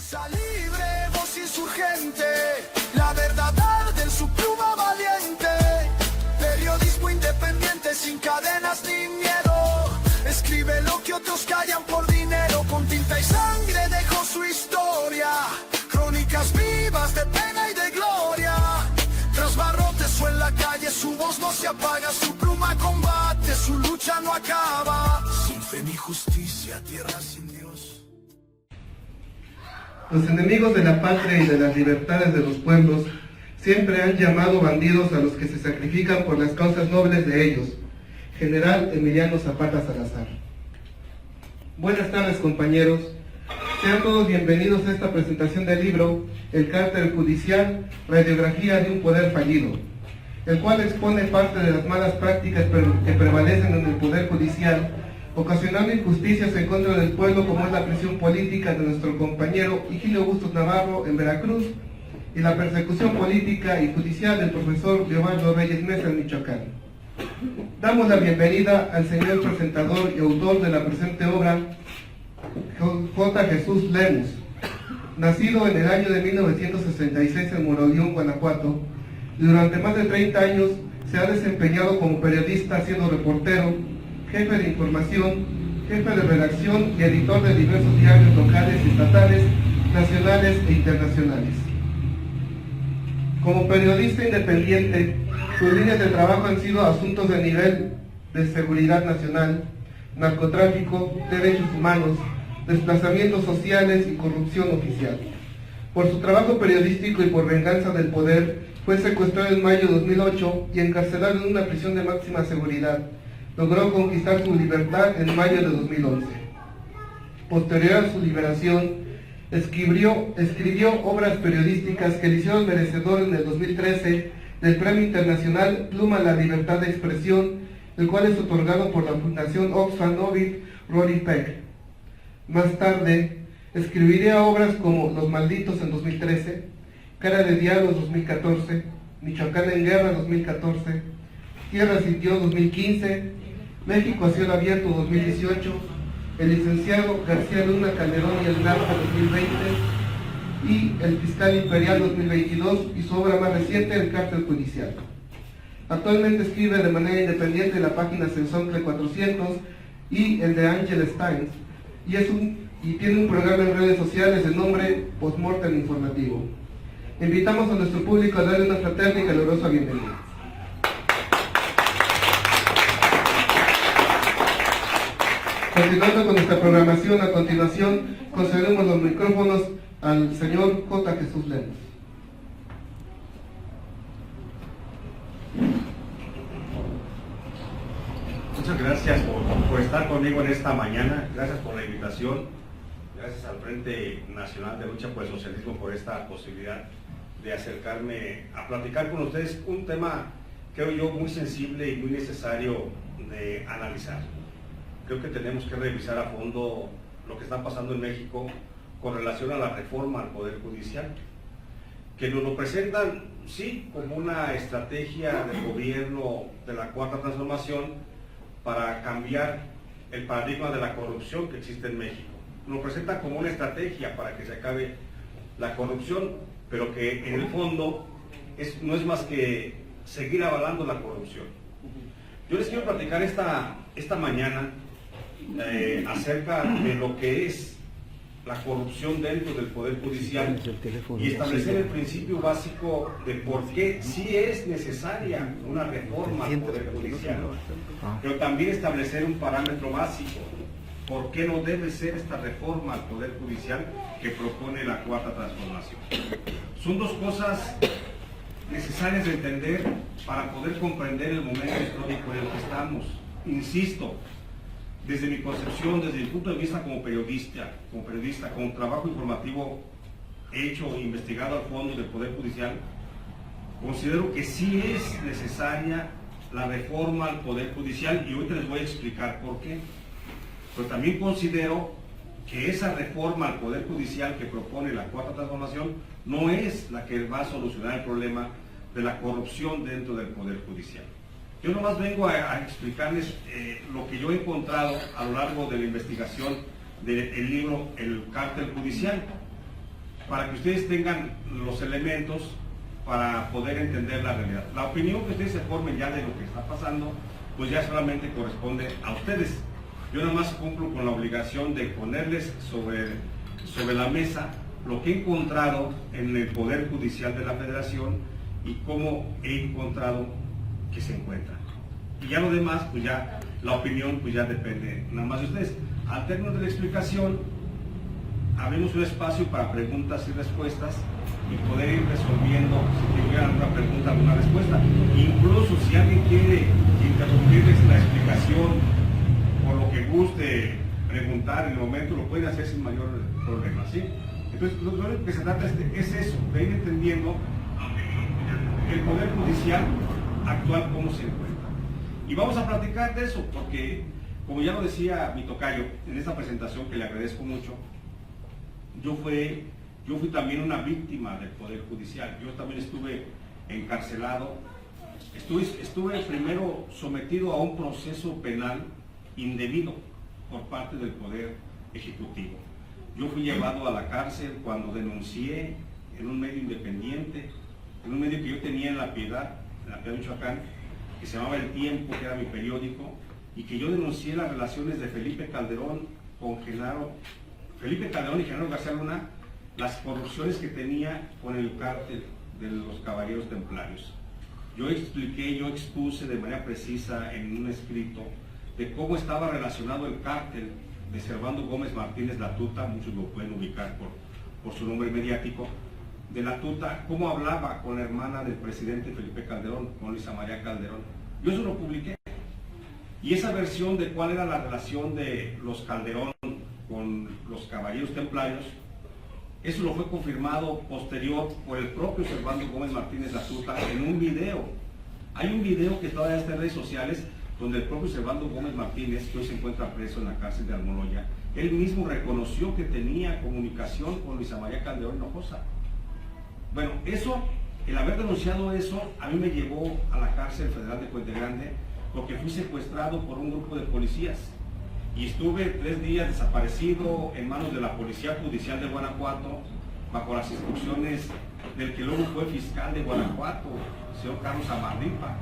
Prensa libre, voz insurgente, la verdad arde en su pluma valiente. Periodismo independiente sin cadenas ni miedo. Escribe lo que otros callan por dinero. Con tinta y sangre dejó su historia. Crónicas vivas de pena y de gloria. Tras barrotes o en la calle su voz no se apaga. Su pluma combate, su lucha no acaba. Sin fe ni justicia, tierra sin Dios. Los enemigos de la patria y de las libertades de los pueblos siempre han llamado bandidos a los que se sacrifican por las causas nobles de ellos. General Emiliano Zapata Salazar. Buenas tardes, compañeros. Sean todos bienvenidos a esta presentación del libro El cártel judicial, radiografía de un poder fallido, el cual expone parte de las malas prácticas que prevalecen en el poder judicial, ocasionando injusticias en contra del pueblo, como es la prisión política de nuestro compañero Higino Bustos Navarro en Veracruz y la persecución política y judicial del profesor Leobardo Reyes Mesa en Michoacán. Damos la bienvenida al señor presentador y autor de la presente obra, J. Jesús Lemus. Nacido en el año de 1966 en Moroleón, Guanajuato, y durante más de 30 años se ha desempeñado como periodista, siendo reportero, jefe de información, jefe de redacción y editor de diversos diarios locales y estatales, nacionales e internacionales. Como periodista independiente, sus líneas de trabajo han sido asuntos de nivel de seguridad nacional, narcotráfico, derechos humanos, desplazamientos sociales y corrupción oficial. Por su trabajo periodístico y por venganza del poder, fue secuestrado en mayo de 2008 y encarcelado en una prisión de máxima seguridad. Logró conquistar su libertad en mayo de 2011. Posterior a su liberación, escribió obras periodísticas que le hicieron merecedor en el 2013 del Premio Internacional Pluma a la Libertad de Expresión, el cual es otorgado por la Fundación Oxfam Novik Rory Peck. Más tarde, escribiría obras como Los Malditos en 2013, Cara de Diablos 2014, Michoacán en Guerra 2014, Tierra sin Dios 2015, México a cielo abierto 2018, El licenciado García Luna Calderón y el narco 2020 y El fiscal imperial 2022 y su obra más reciente, El cártel judicial. Actualmente escribe de manera independiente la página Sensontle 400 y el de Angel Stein y tiene un programa en redes sociales de nombre Postmortem Informativo. Invitamos a nuestro público a darle una fraterna y calurosa bienvenida. Continuando con nuestra programación, a continuación concedemos los micrófonos al señor J. Jesús Lemus. Muchas gracias por estar conmigo en esta mañana, gracias por la invitación, gracias al Frente Nacional de Lucha por el Socialismo por esta posibilidad de acercarme a platicar con ustedes un tema, creo yo, muy sensible y muy necesario de analizar. Creo que tenemos que revisar a fondo lo que está pasando en México con relación a la reforma al Poder Judicial, que nos lo presentan, sí, como una estrategia del gobierno de la Cuarta Transformación para cambiar el paradigma de la corrupción que existe en México. Nos lo presentan como una estrategia para que se acabe la corrupción, pero que en el fondo no es más que seguir avalando la corrupción. Yo les quiero platicar esta mañana acerca de lo que es la corrupción dentro del Poder Judicial y establecer el principio básico de por qué sí es necesaria una reforma al Poder Judicial, pero también establecer un parámetro básico, por qué no debe ser esta reforma al Poder Judicial que propone la Cuarta Transformación. Son dos cosas necesarias de entender para poder comprender el momento histórico en el que estamos. Insisto, desde mi concepción, desde mi punto de vista como periodista, con trabajo informativo hecho e investigado al fondo del Poder Judicial, considero que sí es necesaria la reforma al Poder Judicial y ahorita les voy a explicar por qué. Pero también considero que esa reforma al Poder Judicial que propone la Cuarta Transformación no es la que va a solucionar el problema de la corrupción dentro del Poder Judicial. Yo nomás vengo a explicarles lo que yo he encontrado a lo largo de la investigación del libro El cártel judicial. para que ustedes tengan los elementos para poder entender la realidad. La opinión que ustedes se formen ya de lo que está pasando, pues ya solamente corresponde a ustedes. Yo nada más cumplo con la obligación de ponerles sobre la mesa lo que he encontrado en el Poder Judicial de la Federación y cómo he encontrado que se encuentra. Y ya lo demás, pues ya la opinión pues ya depende nada más de ustedes. Al término de la explicación, abrimos un espacio para preguntas y respuestas y poder ir resolviendo si tuvieran alguna pregunta, alguna respuesta. Incluso si alguien quiere interrumpirles la explicación por lo que guste preguntar en el momento, lo pueden hacer sin mayor problema, ¿sí? Entonces, lo único que se trata es eso, de ir entendiendo el Poder Judicial actual cómo se encuentra. Y vamos a platicar de eso, porque, como ya lo decía mi tocayo en esta presentación, que le agradezco mucho, yo fui también una víctima del Poder Judicial. Yo también estuve encarcelado, estuve primero sometido a un proceso penal indebido por parte del Poder Ejecutivo. Yo fui llevado a la cárcel cuando denuncié en un medio independiente, en un medio que yo tenía en La Piedad, Michoacán, que se llamaba El Tiempo, que era mi periódico, y que yo denuncié las relaciones de Felipe Calderón y Genaro García Luna, las corrupciones que tenía con el cártel de los Caballeros Templarios. Yo expuse de manera precisa en un escrito de cómo estaba relacionado el cártel de Servando Gómez Martínez La Tuta, muchos lo pueden ubicar por su nombre mediático, de La Tuta, cómo hablaba con la hermana del presidente Felipe Calderón, con Luisa María Calderón. Yo eso lo publiqué. Y esa versión de cuál era la relación de los Calderón con los Caballeros Templarios, eso lo fue confirmado posterior por el propio Servando Gómez Martínez La Tuta en un video. Hay un video que todavía está en redes sociales donde el propio Servando Gómez Martínez, que hoy se encuentra preso en la cárcel de Almoloya, él mismo reconoció que tenía comunicación con Luisa María Calderón Hinojosa. Bueno, el haber denunciado eso, a mí me llevó a la cárcel federal de Puente Grande porque fui secuestrado por un grupo de policías y estuve 3 días desaparecido en manos de la Policía Judicial de Guanajuato bajo las instrucciones del que luego fue fiscal de Guanajuato, el señor Carlos Amarripa.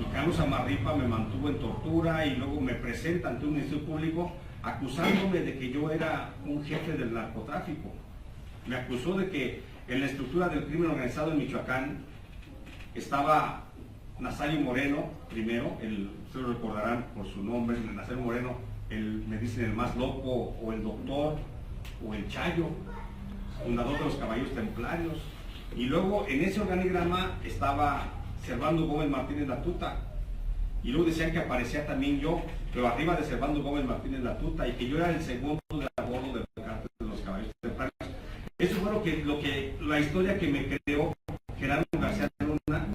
Y Carlos Amarripa me mantuvo en tortura y luego me presenta ante un ministerio público acusándome de que yo era un jefe del narcotráfico. Me acusó de que en la estructura del crimen organizado en Michoacán estaba Nazario Moreno, primero, ustedes lo recordarán por su nombre, Nazario Moreno, me dicen el más loco, o el doctor, o el Chayo, fundador de los Caballeros Templarios. Y luego en ese organigrama estaba Servando Gómez Martínez La Tuta. Y luego decían que aparecía también yo, pero arriba de Servando Gómez Martínez La Tuta, y que yo era el segundo de a bordo del cártel de los Caballeros Templarios. Eso fue la historia que me creó Genaro García Luna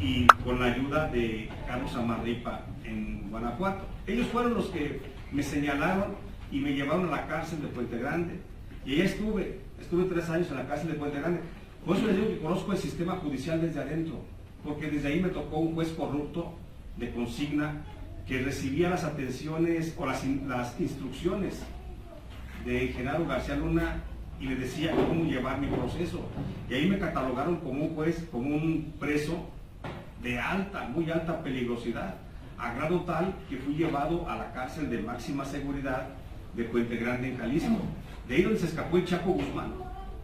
y con la ayuda de Carlos Amarripa en Guanajuato. Ellos fueron los que me señalaron y me llevaron a la cárcel de Puente Grande. Y allá estuve 3 años en la cárcel de Puente Grande. Por eso les digo que conozco el sistema judicial desde adentro, porque desde ahí me tocó un juez corrupto de consigna que recibía las atenciones o las instrucciones de Genaro García Luna y le decía cómo llevar mi proceso. Y ahí me catalogaron como un juez, como un preso de muy alta peligrosidad, a grado tal que fui llevado a la cárcel de máxima seguridad de Puente Grande en Jalisco. De ahí donde se escapó el Chapo Guzmán,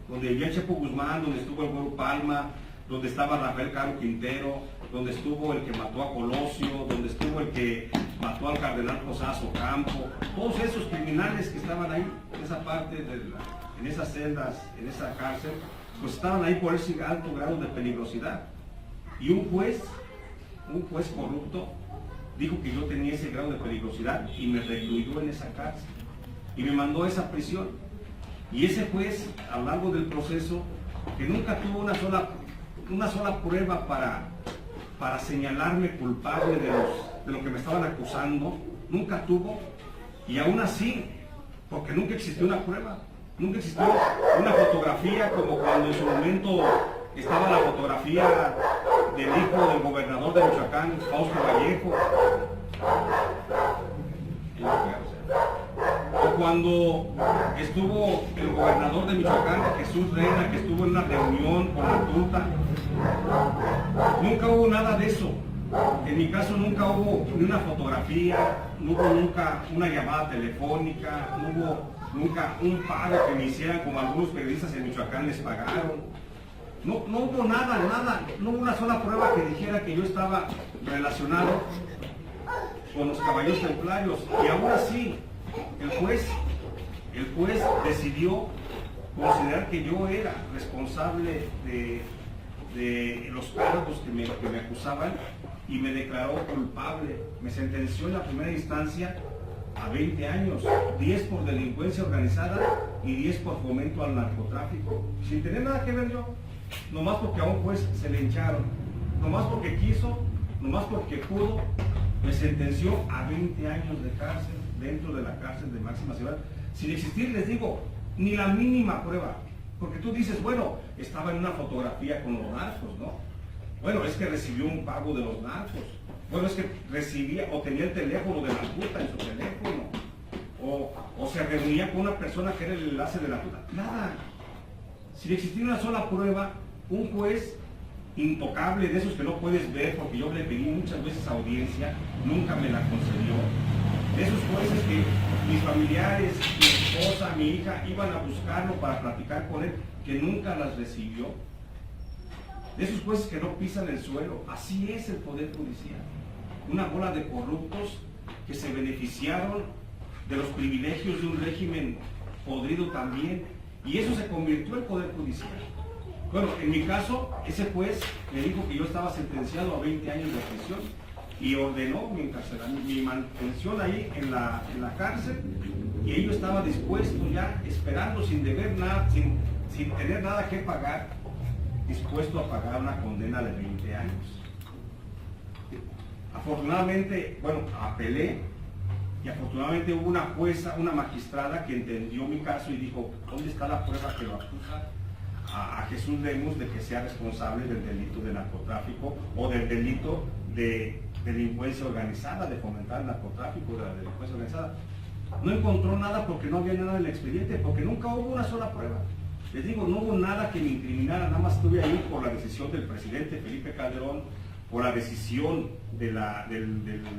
donde vivía el Chapo Guzmán, donde estuvo el Güero Palma, donde estaba Rafael Caro Quintero, donde estuvo el que mató a Colosio, donde estuvo el que mató al cardenal Posazo Campo. Todos esos criminales que estaban ahí, en esa parte, en esas celdas, en esa cárcel, pues estaban ahí por ese alto grado de peligrosidad. Y un juez corrupto, dijo que yo tenía ese grado de peligrosidad y me recluyó en esa cárcel y me mandó a esa prisión. Y ese juez, a lo largo del proceso, que nunca tuvo una sola prueba para señalarme culpable de lo que me estaban acusando, nunca tuvo, y aún así, porque nunca existió una prueba, nunca existió una fotografía como cuando en su momento estaba la fotografía del hijo del gobernador de Michoacán, Fausto Vallejo, o cuando estuvo el gobernador de Michoacán, Jesús Reina, que estuvo en una reunión con la tuta, nunca hubo nada de eso. En mi caso nunca hubo ni una fotografía, no hubo nunca una llamada telefónica, no hubo nunca un pago que me hicieran como algunos periodistas en Michoacán les pagaron. No hubo nada, no hubo una sola prueba que dijera que yo estaba relacionado con los caballeros templarios. Y aún así, el juez decidió considerar que yo era responsable de los cargos que me acusaban y me declaró culpable. Me sentenció en la primera instancia a 20 años, 10 por delincuencia organizada y 10 por fomento al narcotráfico, sin tener nada que ver yo, nomás porque a un juez se le hincharon, nomás porque quiso, nomás porque pudo, me sentenció a 20 años de cárcel dentro de la cárcel de máxima seguridad, sin existir, les digo, ni la mínima prueba. Porque tú dices, bueno, estaba en una fotografía con los narcos, ¿no? Bueno, es que recibió un pago de los narcos. Bueno, es que recibía o tenía el teléfono de la tuta en su teléfono. O se reunía con una persona que era el enlace de la tuta. Nada. Sin existir una sola prueba, un juez intocable, de esos que no puedes ver, porque yo le pedí muchas veces audiencia, nunca me la concedió. De esos jueces que mis familiares, mi esposa, mi hija, iban a buscarlo para platicar con él, que nunca las recibió. De esos jueces que no pisan el suelo. Así es el Poder Judicial. Una bola de corruptos que se beneficiaron de los privilegios de un régimen podrido también. Y eso se convirtió en el Poder Judicial. Bueno, en mi caso, ese juez me dijo que yo estaba sentenciado a 20 años de prisión y ordenó mi encarcelamiento, mi mantención ahí en la cárcel, y yo estaba dispuesto ya, esperando sin deber nada, sin tener nada que pagar, dispuesto a pagar una condena de 20 años. Afortunadamente, bueno, apelé, y afortunadamente hubo una jueza, una magistrada que entendió mi caso y dijo, ¿dónde está la prueba que lo acusa a Jesús Lemus de que sea responsable del delito de narcotráfico o del delito de delincuencia organizada, de fomentar el narcotráfico, de la delincuencia organizada? No encontró nada porque no había nada en el expediente, porque nunca hubo una sola prueba. Les digo, no hubo nada que me incriminara, nada más estuve ahí por la decisión del presidente Felipe Calderón, por la decisión del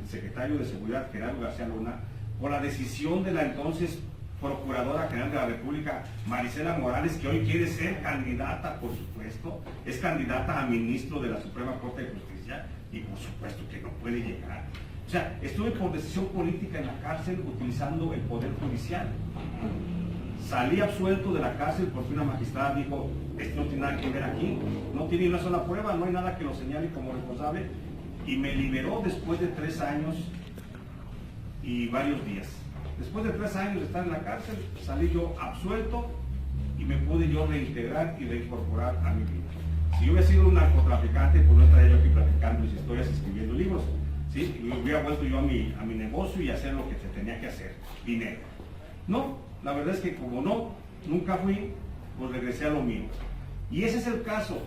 secretario de Seguridad, Gerardo García Luna, por la decisión de la entonces Procuradora General de la República, Marisela Morales, que hoy quiere ser candidata, por supuesto, es candidata a ministro de la Suprema Corte de Justicia, y por supuesto que no puede llegar. O sea, estuve por decisión política en la cárcel utilizando el Poder Judicial. Salí absuelto de la cárcel porque una magistrada dijo, esto no tiene nada que ver aquí, no tiene una sola prueba, no hay nada que lo señale como responsable, y me liberó después de 3 años y varios días. Después de 3 años de estar en la cárcel, salí yo absuelto y me pude yo reintegrar y reincorporar a mi vida. Si yo hubiera sido un narcotraficante, pues no estaría yo aquí platicando mis historias, escribiendo libros, ¿sí? Y hubiera vuelto yo a mi negocio y hacer lo que se tenía que hacer, dinero. No, la verdad es que como nunca fui, pues regresé a lo mío. Y ese es el caso.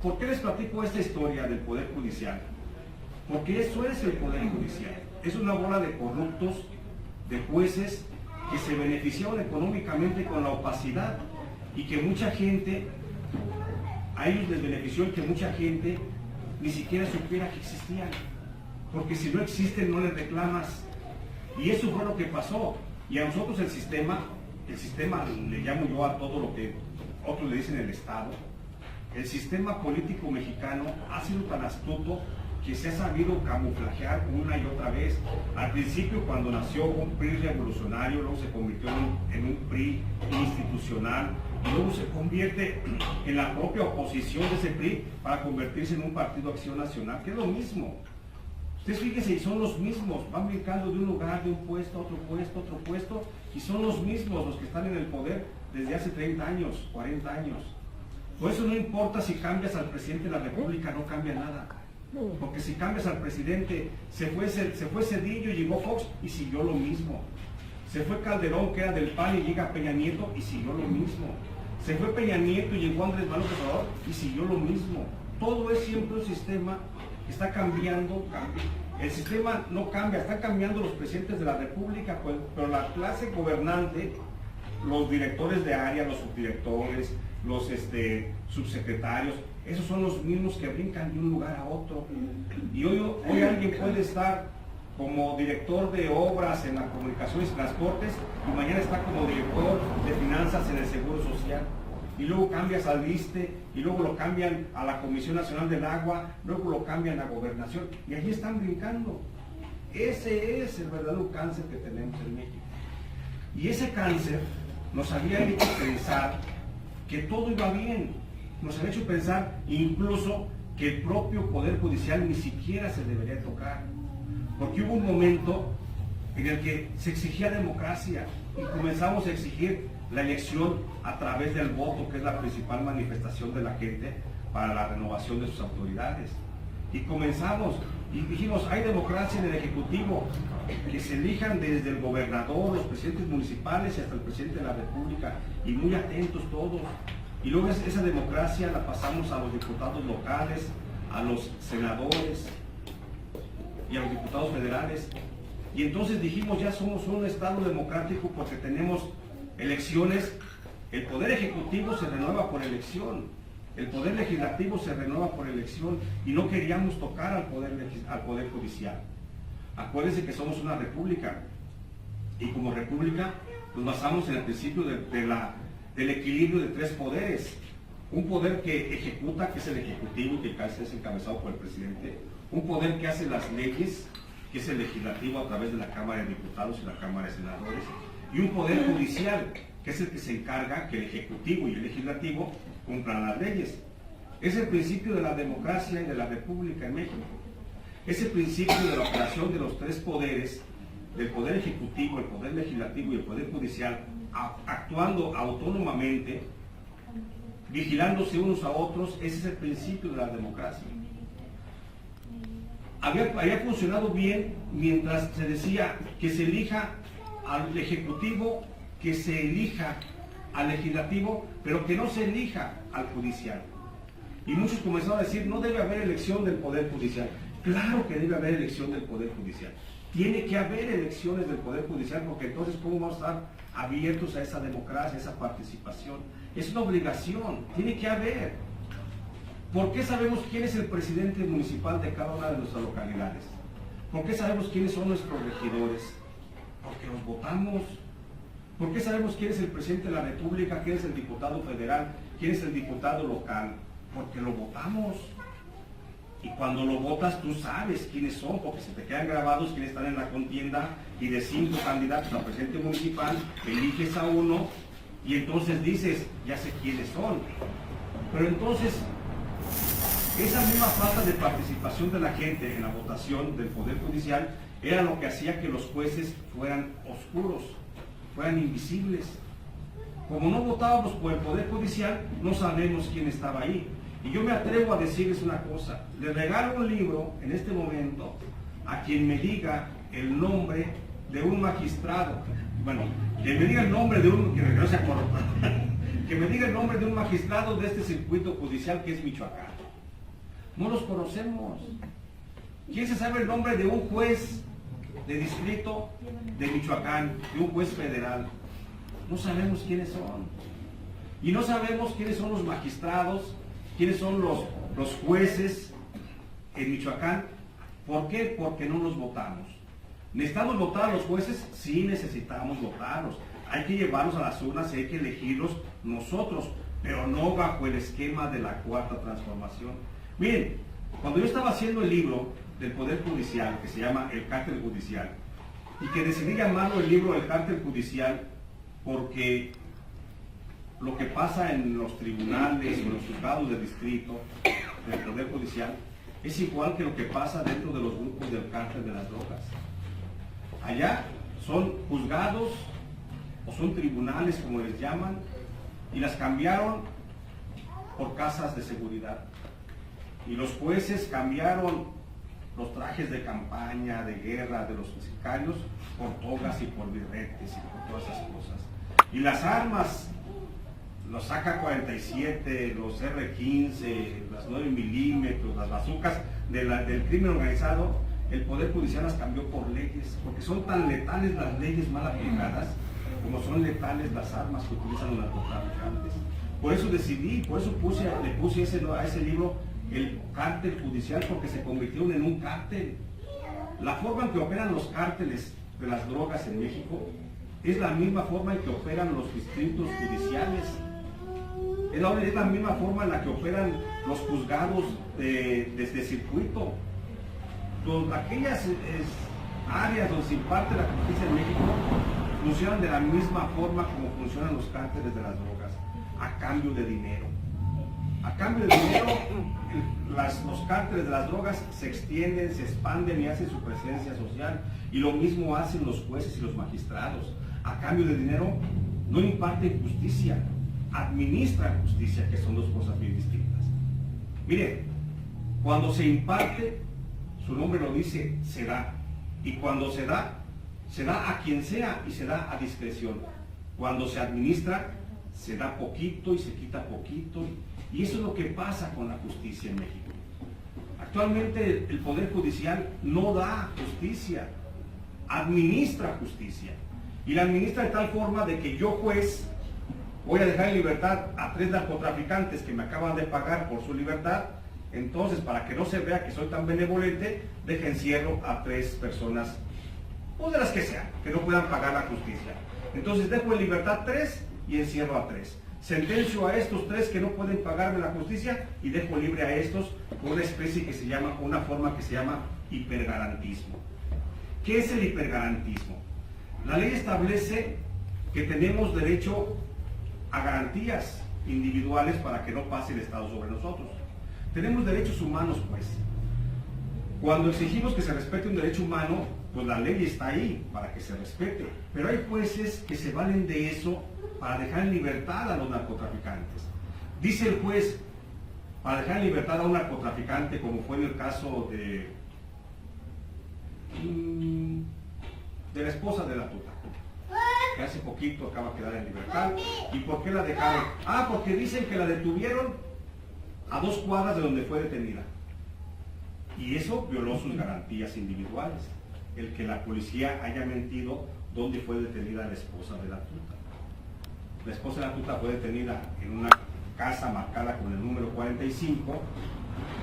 ¿Por qué les platico esta historia del Poder Judicial? Porque eso es el Poder Judicial. Es una bola de corruptos, de jueces que se beneficiaron económicamente con la opacidad y que mucha gente, a ellos les benefició y que mucha gente ni siquiera supiera que existían. Porque si no existen no les reclamas. Y eso fue lo que pasó. Y a nosotros el sistema le llamo yo a todo lo que otros le dicen el Estado, el sistema político mexicano ha sido tan astuto que se ha sabido camuflajear una y otra vez. Al principio, cuando nació un PRI revolucionario, luego se convirtió en un PRI institucional, y luego se convierte en la propia oposición de ese PRI para convertirse en un partido Acción Nacional, que es lo mismo. Ustedes fíjense, y son los mismos, van brincando de un lugar, de un puesto a otro puesto, y son los mismos los que están en el poder desde hace 30 años, 40 años. Por eso no importa si cambias al presidente de la República, no cambia nada. Porque si cambias al presidente, se fue Zedillo y llegó Fox y siguió lo mismo. Se fue Calderón, que era del PAN, y llega Peña Nieto y siguió lo mismo. Se fue Peña Nieto y llegó Andrés Manuel López Obrador y siguió lo mismo. Todo es siempre un sistema que está cambiando el sistema no cambia, están cambiando los presidentes de la República, pues, pero la clase gobernante, los directores de área, los subdirectores, los subsecretarios, esos son los mismos que brincan de un lugar a otro. Y hoy alguien puede estar como director de obras en las comunicaciones y transportes y mañana está como director de finanzas en el Seguro Social. Y luego cambias al ISSSTE, y luego lo cambian a la Comisión Nacional del Agua, luego lo cambian a Gobernación, y allí están brincando. Ese es el verdadero cáncer que tenemos en México. Y ese cáncer nos había hecho pensar que todo iba bien, nos había hecho pensar incluso que el propio Poder Judicial ni siquiera se debería tocar, porque hubo un momento en el que se exigía democracia y comenzamos a exigir la elección a través del voto, que es la principal manifestación de la gente para la renovación de sus autoridades. Y comenzamos y dijimos, hay democracia en el Ejecutivo, que se elijan desde el gobernador, los presidentes municipales y hasta el presidente de la República, y muy atentos todos. Y luego esa democracia la pasamos a los diputados locales, a los senadores y a los diputados federales. Y entonces dijimos, ya somos un Estado democrático porque tenemos elecciones. El Poder Ejecutivo se renueva por elección, el Poder Legislativo se renueva por elección, y no queríamos tocar al Poder Judicial. Acuérdense que somos una república, y como república nos basamos en el principio del equilibrio de tres poderes. Un poder que ejecuta, que es el Ejecutivo, que casi es encabezado por el presidente. Un poder que hace las leyes, que es el Legislativo a través de la Cámara de Diputados y la Cámara de Senadores. Y un Poder Judicial, que es el que se encarga que el Ejecutivo y el Legislativo cumplan las leyes. Es el principio de la democracia y de la República en México. Es el principio de la operación de los tres poderes, del Poder Ejecutivo, el Poder Legislativo y el Poder Judicial, actuando autónomamente, vigilándose unos a otros. Ese es el principio de la democracia. Había funcionado bien mientras se decía que se elija al Ejecutivo, que se elija al Legislativo, pero que no se elija al Judicial. Y muchos comenzaron a decir, no debe haber elección del Poder Judicial. Claro que debe haber elección del Poder Judicial. Tiene que haber elecciones del Poder Judicial, porque entonces ¿cómo vamos a estar abiertos a esa democracia, a esa participación? Es una obligación, tiene que haber. ¿Por qué sabemos quién es el presidente municipal de cada una de nuestras localidades? ¿Por qué sabemos quiénes son nuestros regidores? Porque los votamos. ¿Por qué sabemos quién es el presidente de la República, quién es el diputado federal, quién es el diputado local? Porque lo votamos. Y cuando lo votas tú sabes quiénes son, porque se te quedan grabados quiénes están en la contienda, y de 5 candidatos a presidente municipal eliges a uno y entonces dices, ya sé quiénes son. Pero entonces esa misma falta de participación de la gente en la votación del Poder Judicial era lo que hacía que los jueces fueran oscuros, fueran invisibles. Como no votábamos por el Poder Judicial, no sabemos quién estaba ahí. Y yo me atrevo a decirles una cosa, le regalo un libro en este momento a quien me diga el nombre de un magistrado, bueno, que me diga el nombre de un, que no se acuerda, que me diga el nombre de un magistrado de este circuito judicial que es Michoacán. No los conocemos. ¿Quién se sabe el nombre de un juez de distrito de Michoacán, de un juez federal? No sabemos quiénes son. Y no sabemos quiénes son los magistrados, quiénes son los jueces en Michoacán. ¿Por qué? Porque no los votamos. ¿Necesitamos votar a los jueces? Sí, necesitamos votarlos. Hay que llevarlos a las urnas y hay que elegirlos nosotros, pero no bajo el esquema de la Cuarta Transformación. Miren, cuando yo estaba haciendo el libro del Poder Judicial, que se llama El Cártel Judicial, y que decidí llamarlo el libro del Cártel Judicial porque lo que pasa en los tribunales o en los juzgados de distrito del Poder Judicial es igual que lo que pasa dentro de los grupos del cártel de las drogas. Allá son juzgados o son tribunales, como les llaman, y las cambiaron por casas de seguridad. Y los jueces cambiaron los trajes de campaña, de guerra, de los sicarios, por togas y por birretes y por todas esas cosas. Y las armas, los AK-47, los R-15, las 9 milímetros, las bazucas del crimen organizado, el Poder Judicial las cambió por leyes, porque son tan letales las leyes mal aplicadas como son letales las armas que utilizan los narcotraficantes. Por eso decidí, por eso le puse a ese libro el cártel judicial, porque se convirtieron en un cártel. La forma en que operan los cárteles de las drogas en México es la misma forma en que operan los distritos judiciales. Es la misma forma en la que operan los juzgados desde circuito. Aquellas áreas donde se imparte la justicia en México funcionan de la misma forma como funcionan los cárteles de las drogas, a cambio de dinero. A cambio de dinero, los cárteles de las drogas se extienden, se expanden y hacen su presencia social. Y lo mismo hacen los jueces y los magistrados. A cambio de dinero, no imparten justicia, administran justicia, que son dos cosas bien distintas. Mire, cuando se imparte, su nombre lo dice, se da. Y cuando se da a quien sea y se da a discreción. Cuando se administra, se da poquito y se quita poquito. Y eso es lo que pasa con la justicia en México. Actualmente el Poder Judicial no da justicia, administra justicia. Y la administra de tal forma de que yo, juez, voy a dejar en libertad a 3 narcotraficantes que me acaban de pagar por su libertad. Entonces, para que no se vea que soy tan benevolente, deje encierro a 3 personas, o de las que sean, que no puedan pagar la justicia. Entonces dejo en libertad 3 y encierro a 3. Sentencio a estos 3 que no pueden pagarme la justicia y dejo libre a estos con una especie que se llama, una forma que se llama hipergarantismo. ¿Qué es el hipergarantismo? La ley establece que tenemos derecho a garantías individuales para que no pase el Estado sobre nosotros. Tenemos derechos humanos, pues. Cuando exigimos que se respete un derecho humano, pues la ley está ahí para que se respete. Pero hay jueces que se valen de eso para dejar en libertad a los narcotraficantes. Dice el juez, para dejar en libertad a un narcotraficante, como fue en el caso de la esposa de la tuta, que hace poquito acaba de quedar en libertad. ¿Y por qué la dejaron? Porque dicen que la detuvieron a 2 cuadras de donde fue detenida. Y eso violó sus garantías individuales. El que la policía haya mentido dónde fue detenida la esposa de la tuta. La esposa de la tuta fue detenida en una casa marcada con el número 45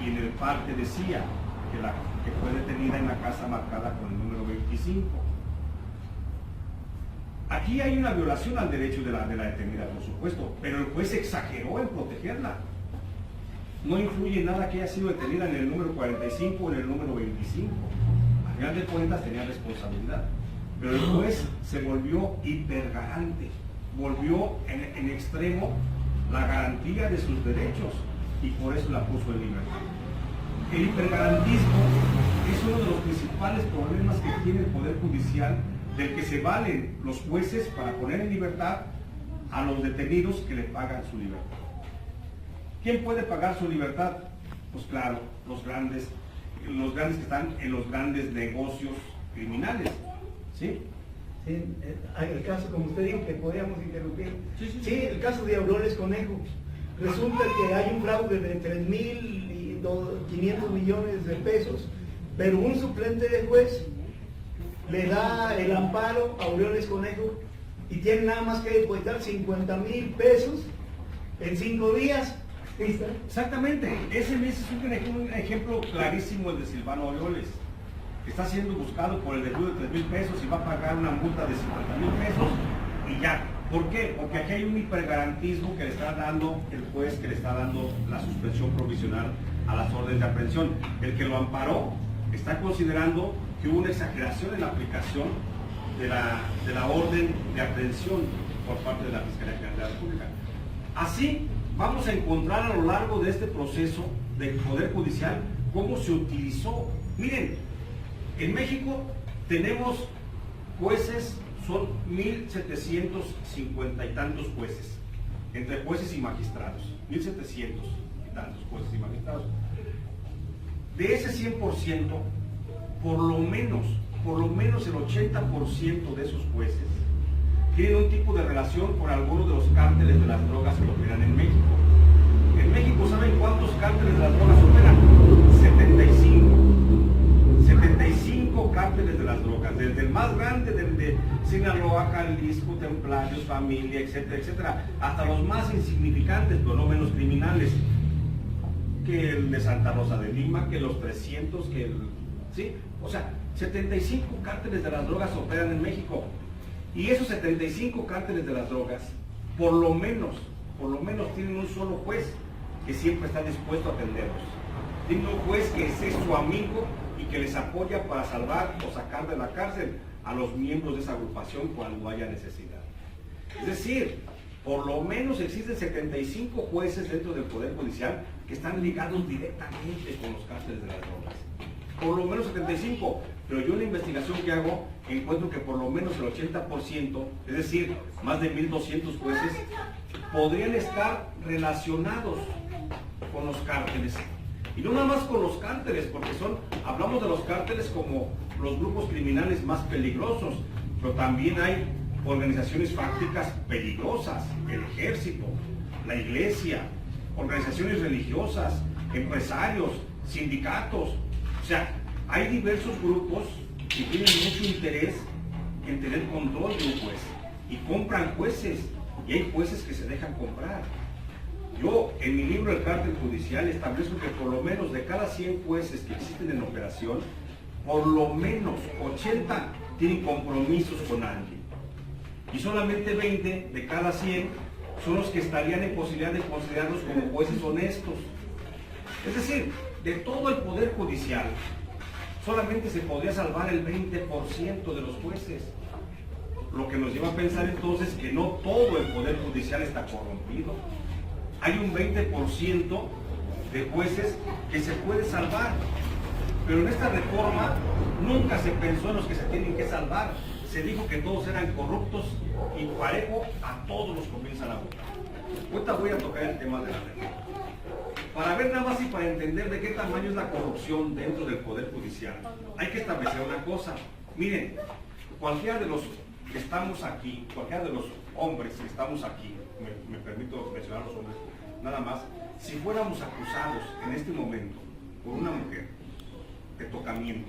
y en el parte decía que fue detenida en la casa marcada con el número 25. Aquí hay una violación al derecho de la detenida, por supuesto, pero el juez exageró en protegerla. No influye nada que haya sido detenida en el número 45 o en el número 25. A final de cuentas tenía responsabilidad. Pero el juez se volvió hipergarante, volvió en extremo la garantía de sus derechos y por eso la puso en libertad. El hipergarantismo es uno de los principales problemas que tiene el Poder Judicial, del que se valen los jueces para poner en libertad a los detenidos que le pagan su libertad. ¿Quién puede pagar su libertad? Pues claro, los grandes que están en los grandes negocios criminales. ¿Sí? Sí, el caso, como usted dijo, que podíamos interrumpir. Sí, el caso de Aureoles Conejo. Resulta que hay un fraude de 3.000 y 500 millones de pesos, pero un suplente de juez le da el amparo a Aureoles Conejo y tiene nada más que depositar 50,000 pesos en 5 días. Exactamente, ese es un ejemplo clarísimo, el de Silvano Aureoles, que está siendo buscado por el desvío de 3,000 pesos y va a pagar una multa de 50,000 pesos y ya. ¿Por qué? Porque aquí hay un hipergarantismo que le está dando el juez, que le está dando la suspensión provisional a las órdenes de aprehensión. El que lo amparó está considerando que hubo una exageración en la aplicación de la orden de aprehensión por parte de la Fiscalía General de la República. Así vamos a encontrar a lo largo de este proceso del Poder Judicial cómo se utilizó. Miren, en México tenemos jueces, son 1,750 y tantos jueces, entre jueces y magistrados, 1,700 y tantos jueces y magistrados. De ese 100%, por lo menos el 80% de esos jueces tienen un tipo de relación con algunos de los cárteles de las drogas que operan en México. En México, ¿saben cuántos cárteles de las drogas operan? 75. cárteles de las drogas, desde el más grande, del de Sinaloa, Jalisco, Templarios, Familia, etcétera, etcétera, hasta los más insignificantes, pero no menos criminales, que el de Santa Rosa de Lima, que los 300, que el... ¿sí? O sea, 75 cárteles de las drogas operan en México. Y esos 75 cárteles de las drogas, por lo menos tienen un solo juez que siempre está dispuesto a atenderlos. Tienen un juez que es su amigo y que les apoya para salvar o sacar de la cárcel a los miembros de esa agrupación cuando haya necesidad. Es decir, por lo menos existen 75 jueces dentro del Poder Judicial que están ligados directamente con los cárteles de las drogas. Por lo menos 75, pero yo en la investigación que hago encuentro que por lo menos el 80%, es decir, más de 1.200 jueces, podrían estar relacionados con los cárteles. Y no nada más con los cárteles, porque hablamos de los cárteles como los grupos criminales más peligrosos, pero también hay organizaciones fácticas peligrosas, el ejército, la iglesia, organizaciones religiosas, empresarios, sindicatos. O sea, hay diversos grupos que tienen mucho interés en tener control de un juez y compran jueces, y hay jueces que se dejan comprar. Yo, en mi libro El Cártel Judicial, establezco que por lo menos de cada 100 jueces que existen en operación, por lo menos 80 tienen compromisos con alguien. Y solamente 20 de cada 100 son los que estarían en posibilidad de considerarlos como jueces honestos. Es decir, de todo el Poder Judicial, solamente se podría salvar el 20% de los jueces. Lo que nos lleva a pensar entonces que no todo el Poder Judicial está corrompido. Hay un 20% de jueces que se puede salvar. Pero en esta reforma nunca se pensó en los que se tienen que salvar. Se dijo que todos eran corruptos y parejo a todos los comienzan a votar. Ahorita voy a tocar el tema de la reforma. Para ver nada más y para entender de qué tamaño es la corrupción dentro del Poder Judicial, hay que establecer una cosa. Miren, cualquiera de los que estamos aquí, cualquiera de los hombres que estamos aquí, me permito mencionar los hombres, nada más, si fuéramos acusados en este momento por una mujer de tocamiento,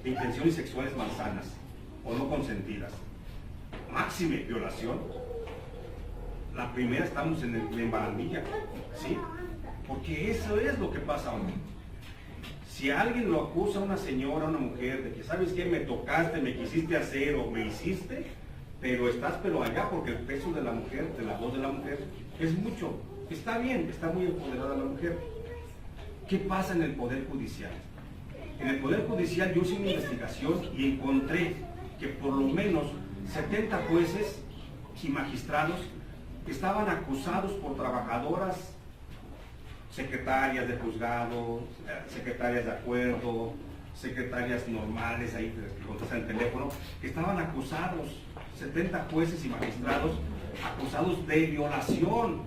de intenciones sexuales malsanas o no consentidas, máxime violación, la primera estamos en barandilla, ¿sí? Porque eso es lo que pasa hoy. Si alguien lo acusa a una señora, a una mujer, de que sabes qué, me tocaste, me quisiste hacer o me hiciste, pero estás allá porque el peso de la mujer, de la voz de la mujer, es mucho. Está bien, está muy empoderada la mujer. ¿Qué pasa en el Poder Judicial? En el Poder Judicial yo hice una investigación y encontré que por lo menos 70 jueces y magistrados estaban acusados por trabajadoras, secretarias de juzgado, secretarias de acuerdo, secretarias normales ahí que contestan el teléfono, que estaban acusados, 70 jueces y magistrados acusados de violación,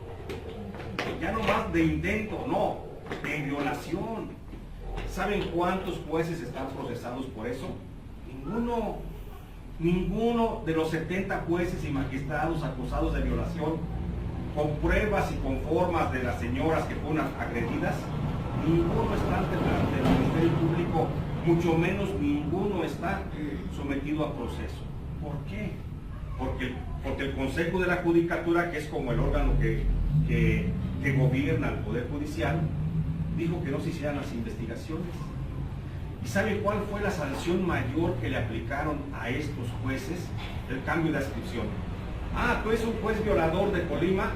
ya no más de intento, no, de violación. ¿Saben cuántos jueces están procesados por eso? Ninguno de los 70 jueces y magistrados acusados de violación, con pruebas y con formas de las señoras que fueron agredidas, ninguno está ante el Ministerio Público, mucho menos ninguno está sometido a proceso. ¿Por qué? Porque el Consejo de la Judicatura, que es como el órgano que gobierna el Poder Judicial, dijo que no se hicieran las investigaciones. ¿Y sabe cuál fue la sanción mayor que le aplicaron a estos jueces? El cambio de adscripción. Ah, tú eres un juez violador de Colima,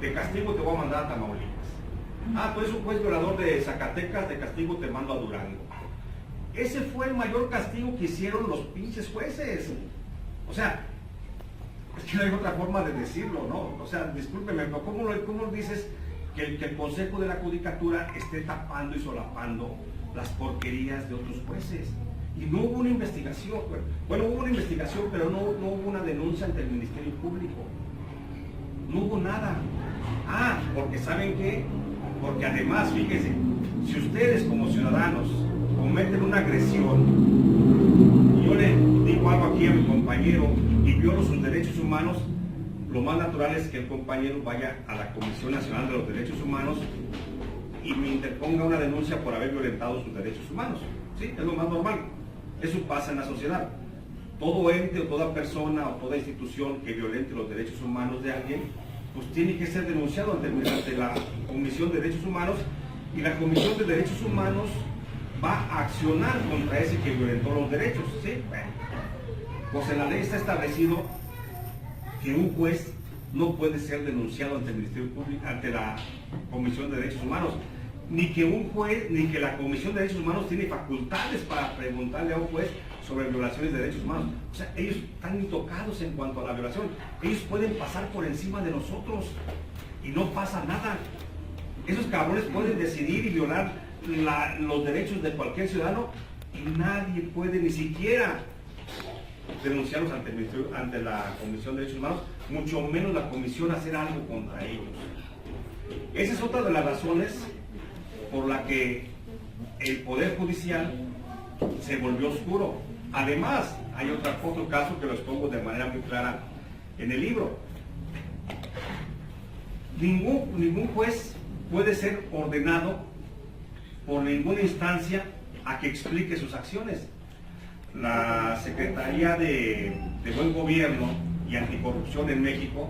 de castigo te voy a mandar a Tamaulipas. Ah, tú eres un juez violador de Zacatecas, de castigo te mando a Durango. Ese fue el mayor castigo que hicieron los pinches jueces. O sea, es que no hay otra forma de decirlo, ¿no? O sea, discúlpeme, pero ¿cómo dices que el Consejo de la Judicatura esté tapando y solapando las porquerías de otros jueces? Y no hubo una investigación. Bueno, hubo una investigación, pero no hubo una denuncia ante el Ministerio Público. No hubo nada. Ah, porque ¿saben qué? Porque además, fíjense, si ustedes como ciudadanos cometen una agresión, y yo le digo algo aquí a mi compañero y violo sus derechos humanos, lo más natural es que el compañero vaya a la Comisión Nacional de los Derechos Humanos y me interponga una denuncia por haber violentado sus derechos humanos. ¿Sí? Es lo más normal. Eso pasa en la sociedad. Todo ente o toda persona o toda institución que violente los derechos humanos de alguien, pues tiene que ser denunciado ante la Comisión de Derechos Humanos, y la Comisión de Derechos Humanos va a accionar contra ese que violentó los derechos, ¿sí? Bueno, pues en la ley está establecido que un juez no puede ser denunciado ante el Ministerio Público, ante la Comisión de Derechos Humanos, ni que un juez, ni que la Comisión de Derechos Humanos tiene facultades para preguntarle a un juez sobre violaciones de derechos humanos. O sea, ellos están intocados en cuanto a la violación. Ellos pueden pasar por encima de nosotros y no pasa nada. Esos cabrones pueden decidir y violar los derechos de cualquier ciudadano y nadie puede ni siquiera denunciarlos ante la Comisión de Derechos Humanos, mucho menos la Comisión hacer algo contra ellos. Esa es otra de las razones por la que el Poder Judicial se volvió oscuro. Además, hay otro caso que lo expongo de manera muy clara en el libro. Ningún juez puede ser ordenado por ninguna instancia a que explique sus acciones. La Secretaría de Buen Gobierno y Anticorrupción en México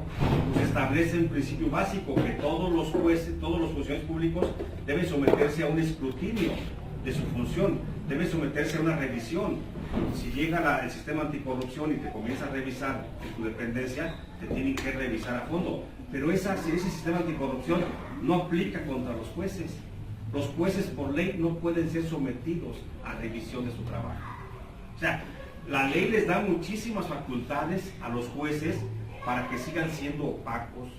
pues establece un principio básico, que todos los jueces, todos los funcionarios públicos deben someterse a un escrutinio de su función, deben someterse a una revisión. Si llega el sistema anticorrupción y te comienza a revisar en tu dependencia, te tienen que revisar a fondo. Pero ese sistema anticorrupción no aplica contra los jueces. Los jueces por ley no pueden ser sometidos a revisión de su trabajo. O sea, la ley les da muchísimas facultades a los jueces para que sigan siendo opacos,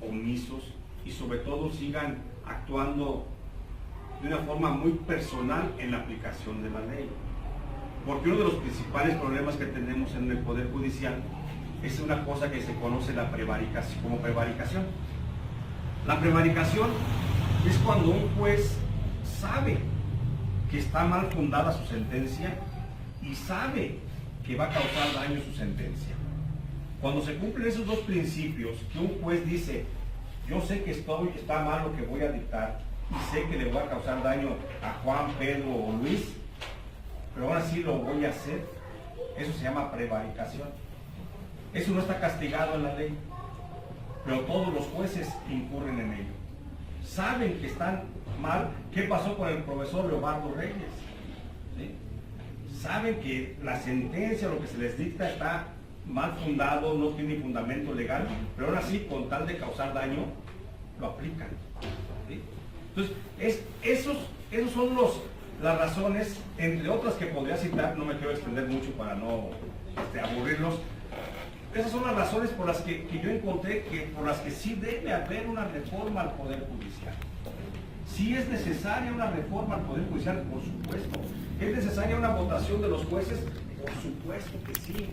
omisos y sobre todo sigan actuando de una forma muy personal en la aplicación de la ley. Porque uno de los principales problemas que tenemos en el Poder Judicial es una cosa que se conoce como prevaricación. La prevaricación es cuando un juez sabe que está mal fundada su sentencia y sabe que va a causar daño su sentencia. Cuando se cumplen esos dos principios, que un juez dice, yo sé que está mal lo que voy a dictar y sé que le voy a causar daño a Juan, Pedro o Luis, pero ahora sí lo voy a hacer, eso se llama prevaricación. Eso no está castigado en la ley, pero todos los jueces incurren en ello. Saben que están mal. ¿Qué pasó con el profesor Leobardo Reyes? ¿Sí? Saben que la sentencia, lo que se les dicta, está mal fundado, no tiene fundamento legal, pero aún así, con tal de causar daño, lo aplican. ¿Sí? Entonces, esos son las razones, entre otras que podría citar, no me quiero extender mucho para no aburrirlos. Esas son las razones por las que yo encontré por las que sí debe haber una reforma al Poder Judicial. Sí es necesaria una reforma al Poder Judicial, por supuesto. ¿Es necesaria una votación de los jueces? Por supuesto que sí.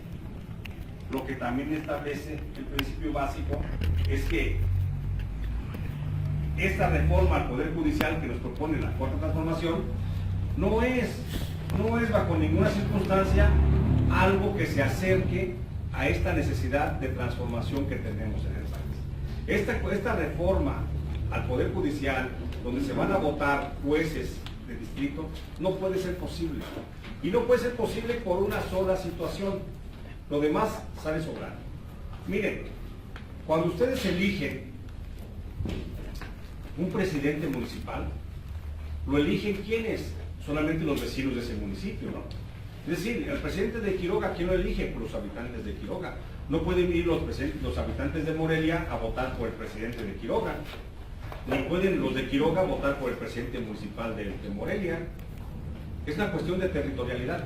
Lo que también establece el principio básico es que esta reforma al Poder Judicial que nos propone la Cuarta Transformación no es bajo ninguna circunstancia algo que se acerque a esta necesidad de transformación que tenemos en el país. Esta reforma al Poder Judicial, donde se van a votar jueces de distrito, no puede ser posible. Y no puede ser posible por una sola situación. Lo demás sale sobrando. Miren, cuando ustedes eligen un presidente municipal, lo eligen ¿quiénes? Solamente los vecinos de ese municipio, ¿no? Es decir, el presidente de Quiroga, ¿quién lo elige? Por los habitantes de Quiroga. No pueden ir los habitantes de Morelia a votar por el presidente de Quiroga. Ni pueden los de Quiroga votar por el presidente municipal de Morelia. Es una cuestión de territorialidad,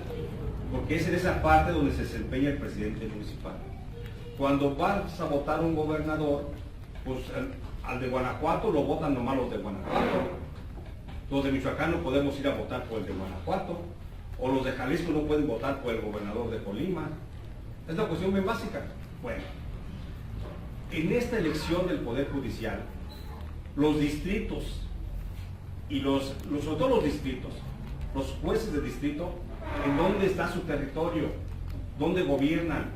porque es en esa parte donde se desempeña el presidente municipal. Cuando vas a votar un gobernador, pues al de Guanajuato lo votan nomás los de Guanajuato. Los de Michoacán no podemos ir a votar por el de Guanajuato. O los de Jalisco no pueden votar por el gobernador de Colima. Es una cuestión bien básica. Bueno, en esta elección del Poder Judicial, los distritos y sobre todo los distritos, los jueces de distrito, ¿en dónde está su territorio? ¿Dónde gobiernan?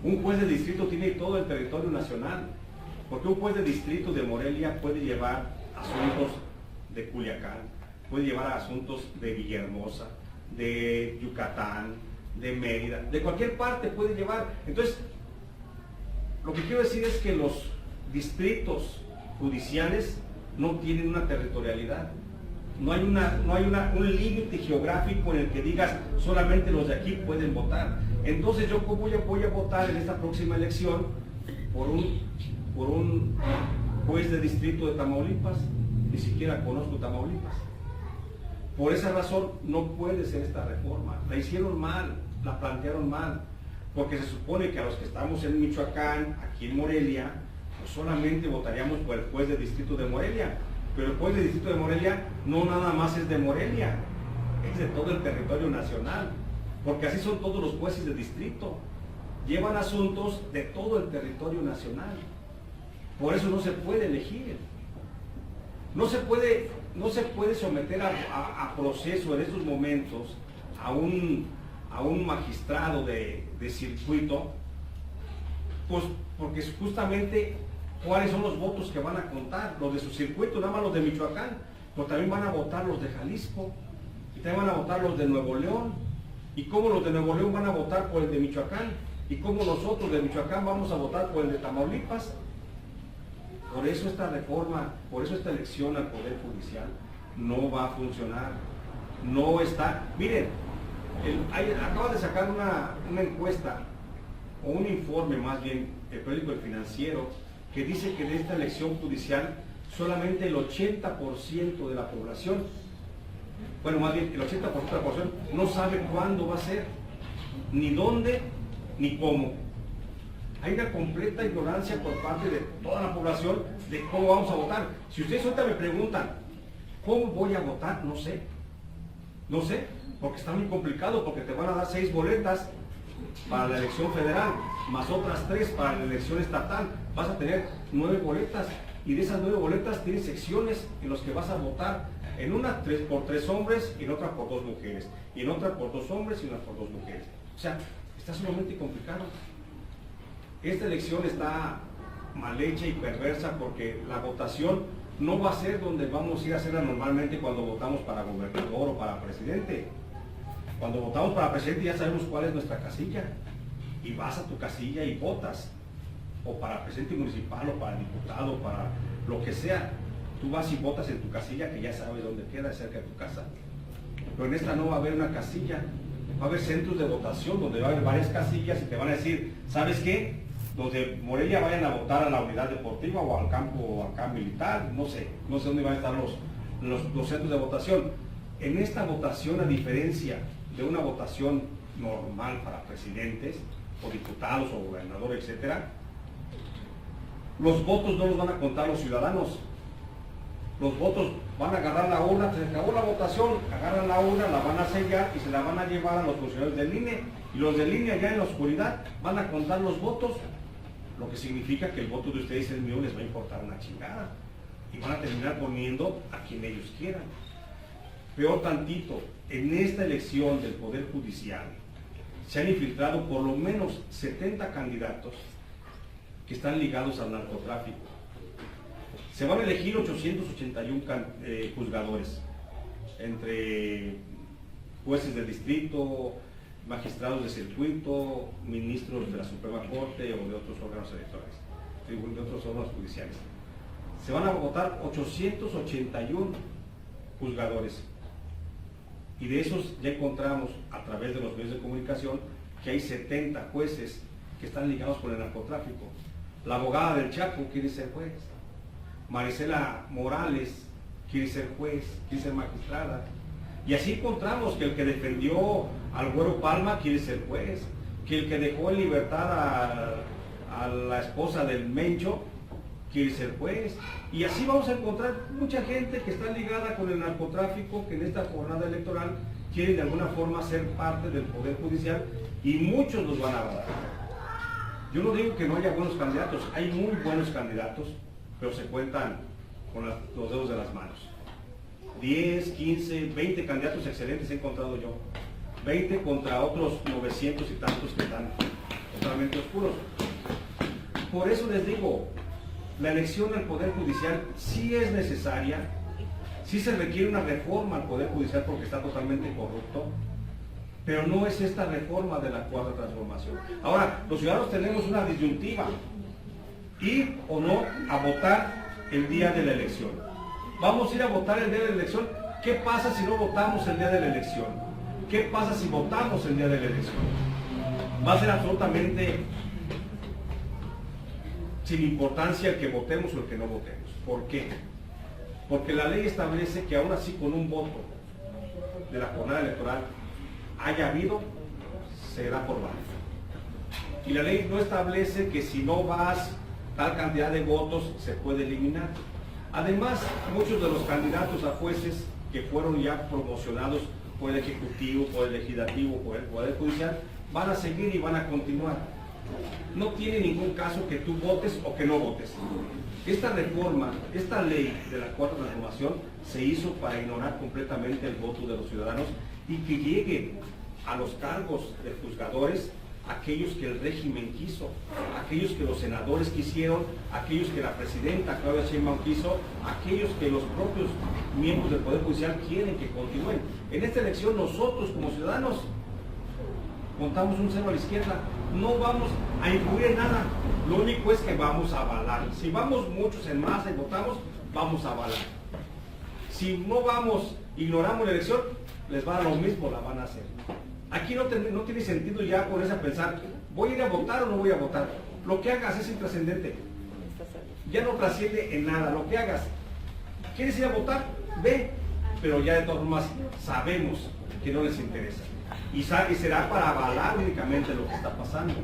Un juez de distrito tiene todo el territorio nacional, porque un juez de distrito de Morelia puede llevar asuntos de Culiacán, puede llevar asuntos de Villahermosa, de Yucatán, de Mérida, de cualquier parte puede llevar. Entonces, lo que quiero decir es que los distritos judiciales no tienen una territorialidad. No hay un límite geográfico en el que digas solamente los de aquí pueden votar. Entonces yo voy a votar en esta próxima elección por un juez de distrito de Tamaulipas. Ni siquiera conozco Tamaulipas. Por esa razón no puede ser esta reforma. La hicieron mal, la plantearon mal, porque se supone que a los que estamos en Michoacán, aquí en Morelia, pues solamente votaríamos por el juez de distrito de Morelia. Pero el juez de distrito de Morelia no nada más es de Morelia, es de todo el territorio nacional, porque así son todos los jueces de distrito, llevan asuntos de todo el territorio nacional. Por eso no se puede elegir, no se puede someter a proceso en estos momentos a un magistrado de circuito, pues porque justamente cuáles son los votos que van a contar, los de su circuito, nada más los de Michoacán, pero también van a votar los de Jalisco, y también van a votar los de Nuevo León, y cómo los de Nuevo León van a votar por el de Michoacán, y cómo nosotros de Michoacán vamos a votar por el de Tamaulipas. Por eso esta reforma, por eso esta elección al Poder Judicial no va a funcionar, no está. Miren, acaba de sacar una encuesta, o un informe más bien, el periódico El Financiero, que dice que de esta elección judicial solamente el 80% de la población, bueno, más bien el 80% de la población no sabe cuándo va a ser, ni dónde, ni cómo. Hay una completa ignorancia por parte de toda la población de cómo vamos a votar. Si ustedes ahorita me preguntan, ¿cómo voy a votar? No sé. No sé, porque está muy complicado, porque te van a dar 6 boletas para la elección federal, más otras 3 para la elección estatal. Vas a tener 9 boletas, y de esas 9 boletas tienes secciones en las que vas a votar, en una por 3 hombres y en otra por 2 mujeres, y en otra por 2 hombres y una por 2 mujeres. O sea, está sumamente complicado. Esta elección está mal hecha y perversa, porque la votación no va a ser donde vamos a ir a hacerla normalmente cuando votamos para gobernador o para presidente. Cuando votamos para presidente ya sabemos cuál es nuestra casilla, y vas a tu casilla y votas, o para presidente municipal, o para diputado, o para lo que sea. Tú vas y votas en tu casilla, que ya sabes dónde queda, cerca de tu casa. Pero en esta no va a haber una casilla, va a haber centros de votación donde va a haber varias casillas, y te van a decir, ¿sabes qué? Los de Morelia vayan a votar a la unidad deportiva o al campo acá militar, no sé dónde van a estar los centros de votación. En esta votación, a diferencia de una votación normal para presidentes o diputados o gobernadores, etcétera, los votos no los van a contar los ciudadanos. Los votos van a agarrar la urna, se acabó la votación, agarran la urna, la van a sellar y se la van a llevar a los funcionarios del INE, y los del INE allá en la oscuridad van a contar los votos, lo que significa que el voto de ustedes y el mío les va a importar una chingada, y van a terminar poniendo a quien ellos quieran. Peor tantito, en esta elección del Poder Judicial se han infiltrado por lo menos 70 candidatos que están ligados al narcotráfico. Se van a elegir 881 juzgadores, entre jueces del distrito, magistrados de circuito, ministros de la Suprema Corte o de otros órganos electorales, de otros órganos judiciales. Se van a votar 881 juzgadores. Y de esos ya encontramos, a través de los medios de comunicación, que hay 70 jueces que están ligados con el narcotráfico. La abogada del Chapo quiere ser juez. Marisela Morales quiere ser juez, quiere ser magistrada. Y así encontramos que el que defendió al Güero Palma quiere ser juez, que el que dejó en libertad a la esposa del Mencho quiere ser juez. Y así vamos a encontrar mucha gente que está ligada con el narcotráfico, que en esta jornada electoral quieren de alguna forma ser parte del Poder Judicial, y muchos los van a dar. Yo no digo que no haya buenos candidatos, hay muy buenos candidatos, pero se cuentan con los dedos de las manos. 10, 15, 20 candidatos excelentes he encontrado yo. 20 contra otros 900 y tantos que están totalmente oscuros. Por eso les digo, la elección al Poder Judicial sí es necesaria, sí se requiere una reforma al Poder Judicial porque está totalmente corrupto, pero no es esta reforma de la Cuarta Transformación. Ahora, los ciudadanos tenemos una disyuntiva: ir o no a votar el día de la elección. Vamos a ir a votar el día de la elección. ¿Qué pasa si no votamos el día de la elección? ¿Qué pasa si votamos el día de la elección? Va a ser absolutamente sin importancia el que votemos o el que no votemos. ¿Por qué? Porque la ley establece que aún así con un voto de la jornada electoral haya habido, será por válido. Y la ley no establece que si no vas tal cantidad de votos se puede eliminar. Además, muchos de los candidatos a jueces que fueron ya promocionados por el Ejecutivo, por el Legislativo, por el Poder Judicial, van a seguir y van a continuar. No tiene ningún caso que tú votes o que no votes. Esta reforma, esta ley de la Cuarta Transformación se hizo para ignorar completamente el voto de los ciudadanos y que lleguen a los cargos de juzgadores aquellos que el régimen quiso, aquellos que los senadores quisieron, aquellos que la presidenta Claudia Sheinbaum quiso, aquellos que los propios miembros del Poder Judicial quieren que continúen. En esta elección nosotros como ciudadanos montamos un cero a la izquierda, no vamos a influir en nada, lo único es que vamos a avalar. Si vamos muchos en masa y votamos, vamos a avalar. Si no vamos, ignoramos la elección, les va a dar lo mismo, la van a hacer. Aquí no tiene sentido ya ponerse a pensar, ¿voy a ir a votar o no voy a votar? Lo que hagas es intrascendente. Ya no trasciende en nada, lo que hagas. ¿Quieres ir a votar? Ve, pero ya de todas formas sabemos que no les interesa. Y será para avalar únicamente lo que está pasando.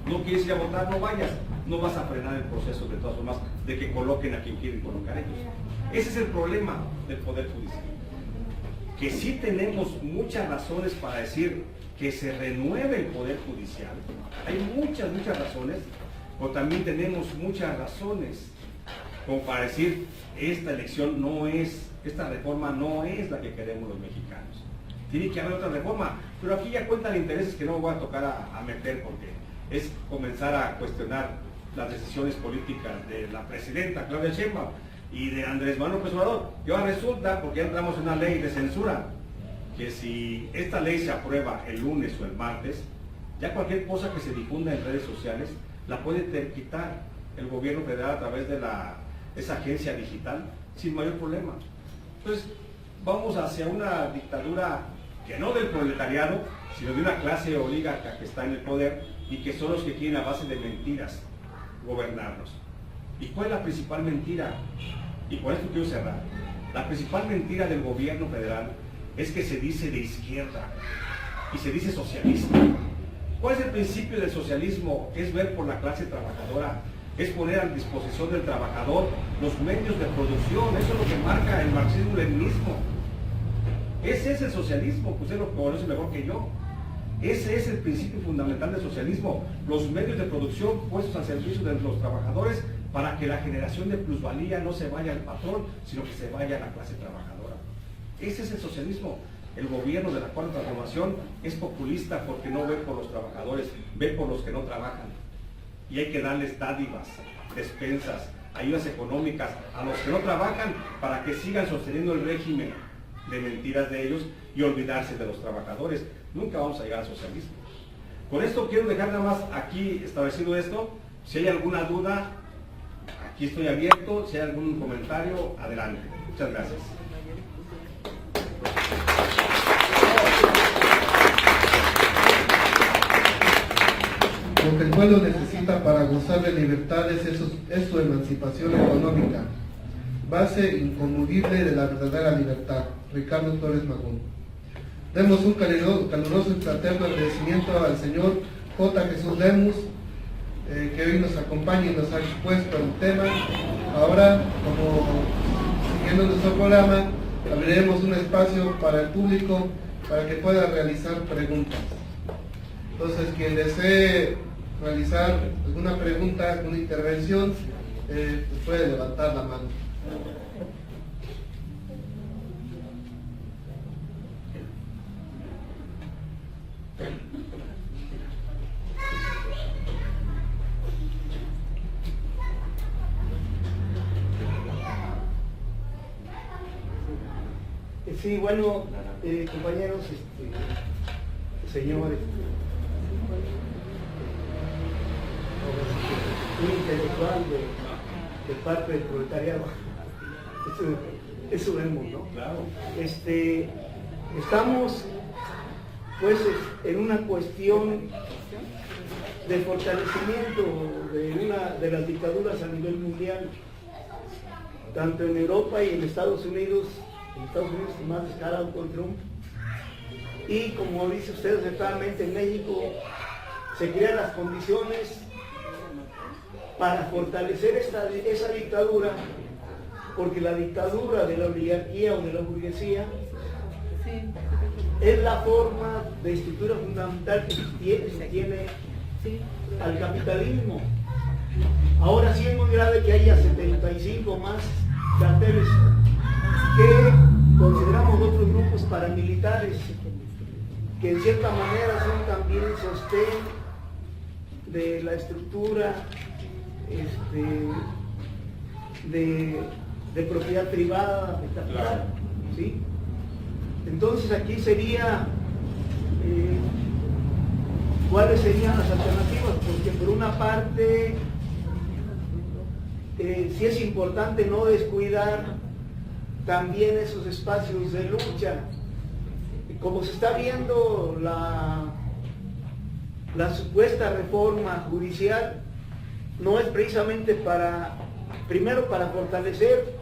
No quieres ir a votar, no vayas. No vas a frenar el proceso de todas formas de que coloquen a quien quieren colocar ellos. Ese es el problema del Poder Judicial. Que sí tenemos muchas razones para decir que se renueve el Poder Judicial. Hay muchas razones, pero también tenemos muchas razones como para decir esta elección no es, esta reforma no es la que queremos los mexicanos. Tiene que haber otra reforma, pero aquí ya cuentan intereses que no me voy a tocar a meter porque es comenzar a cuestionar las decisiones políticas de la presidenta Claudia Sheinbaum y de Andrés Manuel López Obrador. Y ahora resulta, porque ya entramos en una ley de censura, que si esta ley se aprueba el lunes o el martes, ya cualquier cosa que se difunda en redes sociales la puede quitar el gobierno federal a través de esa agencia digital sin mayor problema. Entonces vamos hacia una dictadura que no del proletariado, sino de una clase oligarca que está en el poder y que son los que quieren a base de mentiras gobernarnos. ¿Y cuál es la principal mentira? Y por esto quiero cerrar. La principal mentira del gobierno federal es que se dice de izquierda y se dice socialista. ¿Cuál es el principio del socialismo? Es ver por la clase trabajadora, es poner a disposición del trabajador los medios de producción. Eso es lo que marca el marxismo-leninismo. Ese es el socialismo, pues usted lo conoce mejor que yo. Ese es el principio fundamental del socialismo, los medios de producción puestos al servicio de los trabajadores para que la generación de plusvalía no se vaya al patrón, sino que se vaya a la clase trabajadora. Ese es el socialismo. El gobierno de la Cuarta Transformación es populista porque no ve por los trabajadores, ve por los que no trabajan. Y hay que darles dádivas, despensas, ayudas económicas a los que no trabajan para que sigan sosteniendo el régimen de mentiras de ellos y olvidarse de los trabajadores. Nunca vamos a llegar al socialismo. Con esto quiero dejar nada más aquí establecido esto. Si hay alguna duda, aquí estoy abierto. Si hay algún comentario, adelante. Muchas gracias. Lo que el pueblo necesita para gozar de libertades es su emancipación económica, base inconmovible de la verdadera libertad. Ricardo Torres Magón. Demos un caluroso y fraterno agradecimiento al señor J. Jesús Lemus, que hoy nos acompaña y nos ha expuesto el tema. Ahora, como siguiendo nuestro programa, abriremos un espacio para el público para que pueda realizar preguntas. Entonces, quien desee realizar alguna pregunta, alguna intervención, puede levantar la mano. Sí, bueno, compañeros, señores, un intelectual de parte del proletariado. Eso vemos, ¿no? Claro. Estamos pues en una cuestión de fortalecimiento de las dictaduras a nivel mundial, tanto en Europa y en Estados Unidos más escalado con Trump. Y como dice usted acertadamente, en México se crean las condiciones para fortalecer esa dictadura, porque la dictadura de la oligarquía o de la burguesía es la forma de estructura fundamental que sostiene al capitalismo. Ahora sí es muy grave que haya 75 más carteles que consideramos otros grupos paramilitares, que en cierta manera son también sostén de la estructura de propiedad privada, de capital, ¿sí? Entonces aquí sería cuáles serían las alternativas, porque por una parte sí es importante no descuidar también esos espacios de lucha. Como se está viendo la supuesta reforma judicial, no es precisamente primero para fortalecer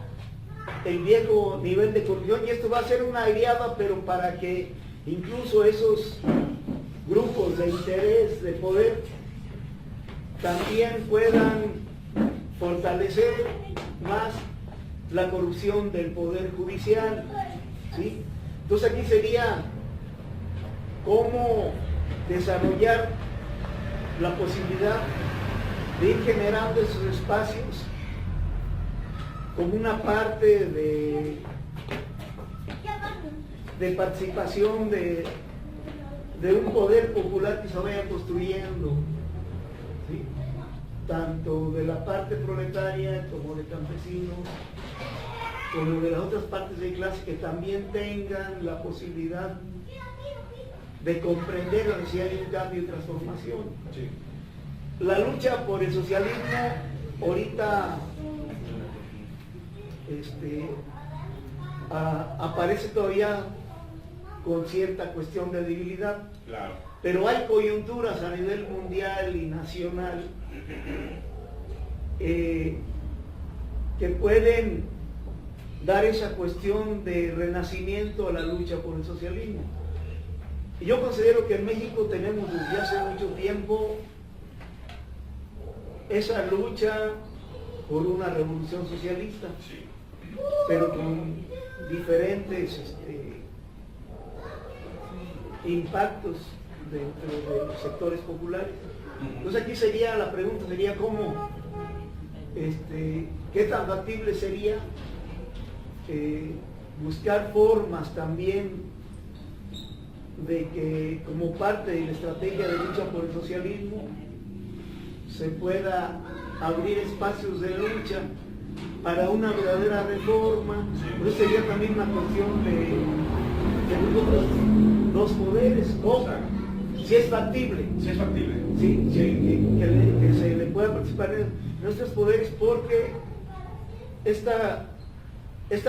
el viejo nivel de corrupción, y esto va a ser una aliada, pero para que incluso esos grupos de interés, de poder, también puedan fortalecer más la corrupción del poder judicial, ¿sí? Entonces aquí sería cómo desarrollar la posibilidad de ir generando esos espacios como una parte de participación de un poder popular que se vaya construyendo, ¿sí? Tanto de la parte proletaria como de campesinos, como de las otras partes de clase, que también tengan la posibilidad de comprender la necesidad de un cambio y transformación. Sí. La lucha por el socialismo ahorita aparece todavía con cierta cuestión de debilidad, Claro. pero hay coyunturas a nivel mundial y nacional que pueden dar esa cuestión de renacimiento a la lucha por el socialismo. Y yo considero que en México tenemos desde hace mucho tiempo esa lucha por una revolución socialista, Sí. pero con diferentes impactos dentro de los sectores populares. Entonces aquí sería la pregunta, sería cómo, qué tan factible sería buscar formas también de que como parte de la estrategia de lucha por el socialismo se pueda abrir espacios de lucha para una verdadera reforma. Pues sería también una cuestión de nosotros dos poderes, o si es factible. Sí, es factible. Sí, que se le pueda participar en nuestros poderes, porque esta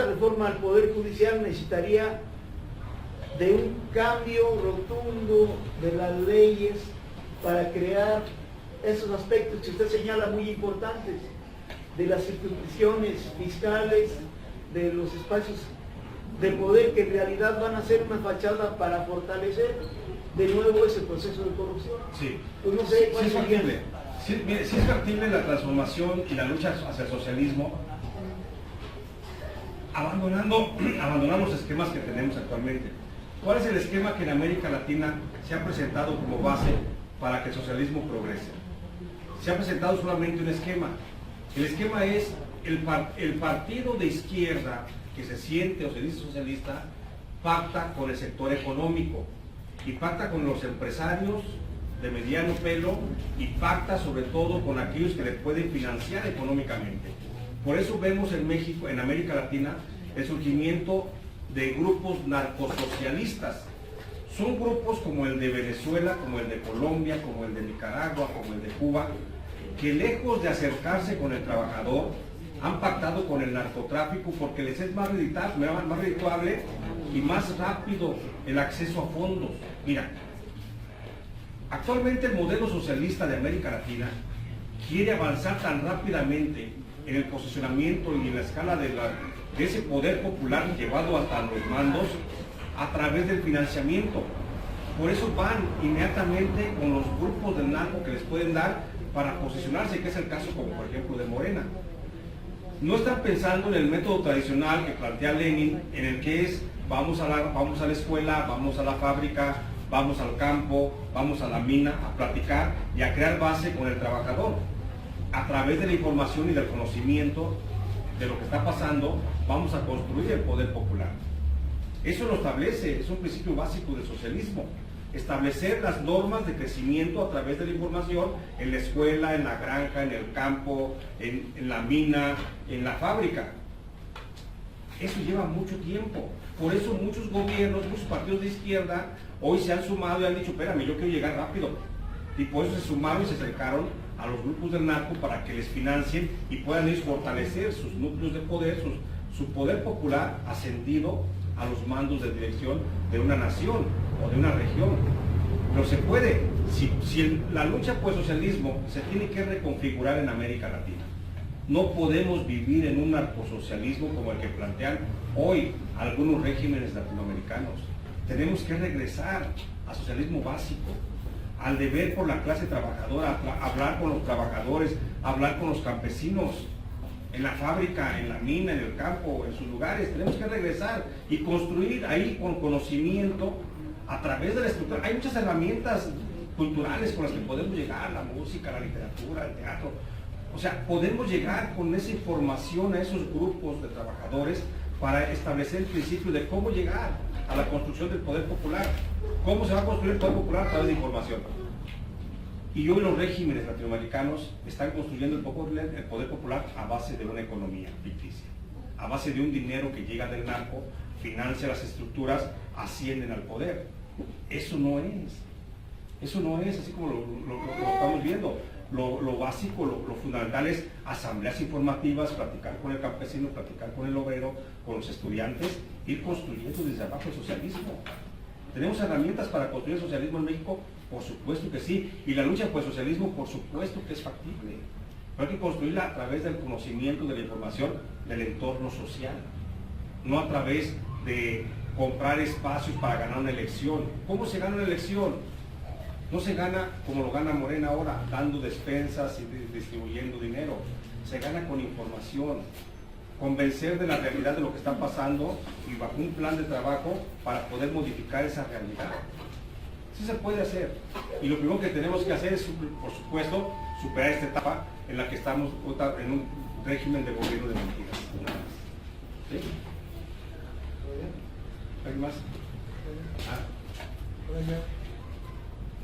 reforma al Poder Judicial necesitaría de un cambio rotundo de las leyes para crear esos aspectos que usted señala muy importantes, de las instituciones fiscales, de los espacios de poder que en realidad van a ser una fachada para fortalecer de nuevo ese proceso de corrupción. Sí. Pues no sé, Sí es factible. Sí, mire, sí es factible la transformación y la lucha hacia el socialismo, abandonando los esquemas que tenemos actualmente. ¿Cuál es el esquema que en América Latina se ha presentado como base para que el socialismo progrese? Se ha presentado solamente un esquema. El esquema es el partido de izquierda que se siente o se dice socialista, pacta con el sector económico y pacta con los empresarios de mediano pelo y pacta sobre todo con aquellos que le pueden financiar económicamente. Por eso vemos en México, en América Latina, el surgimiento de grupos narcosocialistas. Son grupos como el de Venezuela, como el de Colombia, como el de Nicaragua, como el de Cuba, que lejos de acercarse con el trabajador, han pactado con el narcotráfico porque les es más redituable y más rápido el acceso a fondos. Mira, actualmente el modelo socialista de América Latina quiere avanzar tan rápidamente en el posicionamiento y en la escala de ese poder popular llevado hasta los mandos a través del financiamiento. Por eso van inmediatamente con los grupos del narco que les pueden dar para posicionarse, que es el caso como por ejemplo de Morena. No están pensando en el método tradicional que plantea Lenin, en el que es vamos a la escuela, vamos a la fábrica, vamos al campo, vamos a la mina a platicar y a crear base con el trabajador. A través de la información y del conocimiento de lo que está pasando, vamos a construir el poder popular. Eso lo establece, es un principio básico del socialismo. Establecer las normas de crecimiento a través de la información en la escuela, en la granja, en el campo, en la mina, en la fábrica. Eso lleva mucho tiempo. Por eso muchos gobiernos, muchos partidos de izquierda hoy se han sumado y han dicho, espérame, yo quiero llegar rápido. Y por eso se sumaron y se acercaron a los grupos del narco para que les financien y puedan ellos fortalecer sus núcleos de poder, su poder popular ascendido a los mandos de dirección de una nación o de una región. Pero se puede, si la lucha por el socialismo se tiene que reconfigurar en América Latina. No podemos vivir en un narcosocialismo como el que plantean hoy algunos regímenes latinoamericanos. Tenemos que regresar al socialismo básico, al deber por la clase trabajadora, hablar con los trabajadores, hablar con los campesinos, en la fábrica, en la mina, en el campo, en sus lugares. Tenemos que regresar y construir ahí con conocimiento a través de la estructura. Hay muchas herramientas culturales con las que podemos llegar, la música, la literatura, el teatro. O sea, podemos llegar con esa información a esos grupos de trabajadores para establecer el principio de cómo llegar a la construcción del poder popular. ¿Cómo se va a construir el poder popular? A través de información. Y hoy los regímenes latinoamericanos están construyendo el poder popular a base de una economía ficticia, a base de un dinero que llega del narco, financia las estructuras, ascienden al poder. Eso no es así como lo estamos viendo. Lo básico, lo fundamental es asambleas informativas, platicar con el campesino, platicar con el obrero, con los estudiantes, ir construyendo desde abajo el socialismo. ¿Tenemos herramientas para construir el socialismo en México? Por supuesto que sí. Y la lucha por el socialismo, por supuesto que es factible. Pero hay que construirla a través del conocimiento, de la información, del entorno social. No a través de comprar espacios para ganar una elección. ¿Cómo se gana una elección? No se gana como lo gana Morena ahora, dando despensas y distribuyendo dinero. Se gana con información, convencer de la realidad de lo que está pasando y bajo un plan de trabajo para poder modificar esa realidad. Sí se puede hacer. Y lo primero que tenemos que hacer es, por supuesto, superar esta etapa en la que estamos en un régimen de gobierno de mentiras. ¿Sí? ¿Alguien más?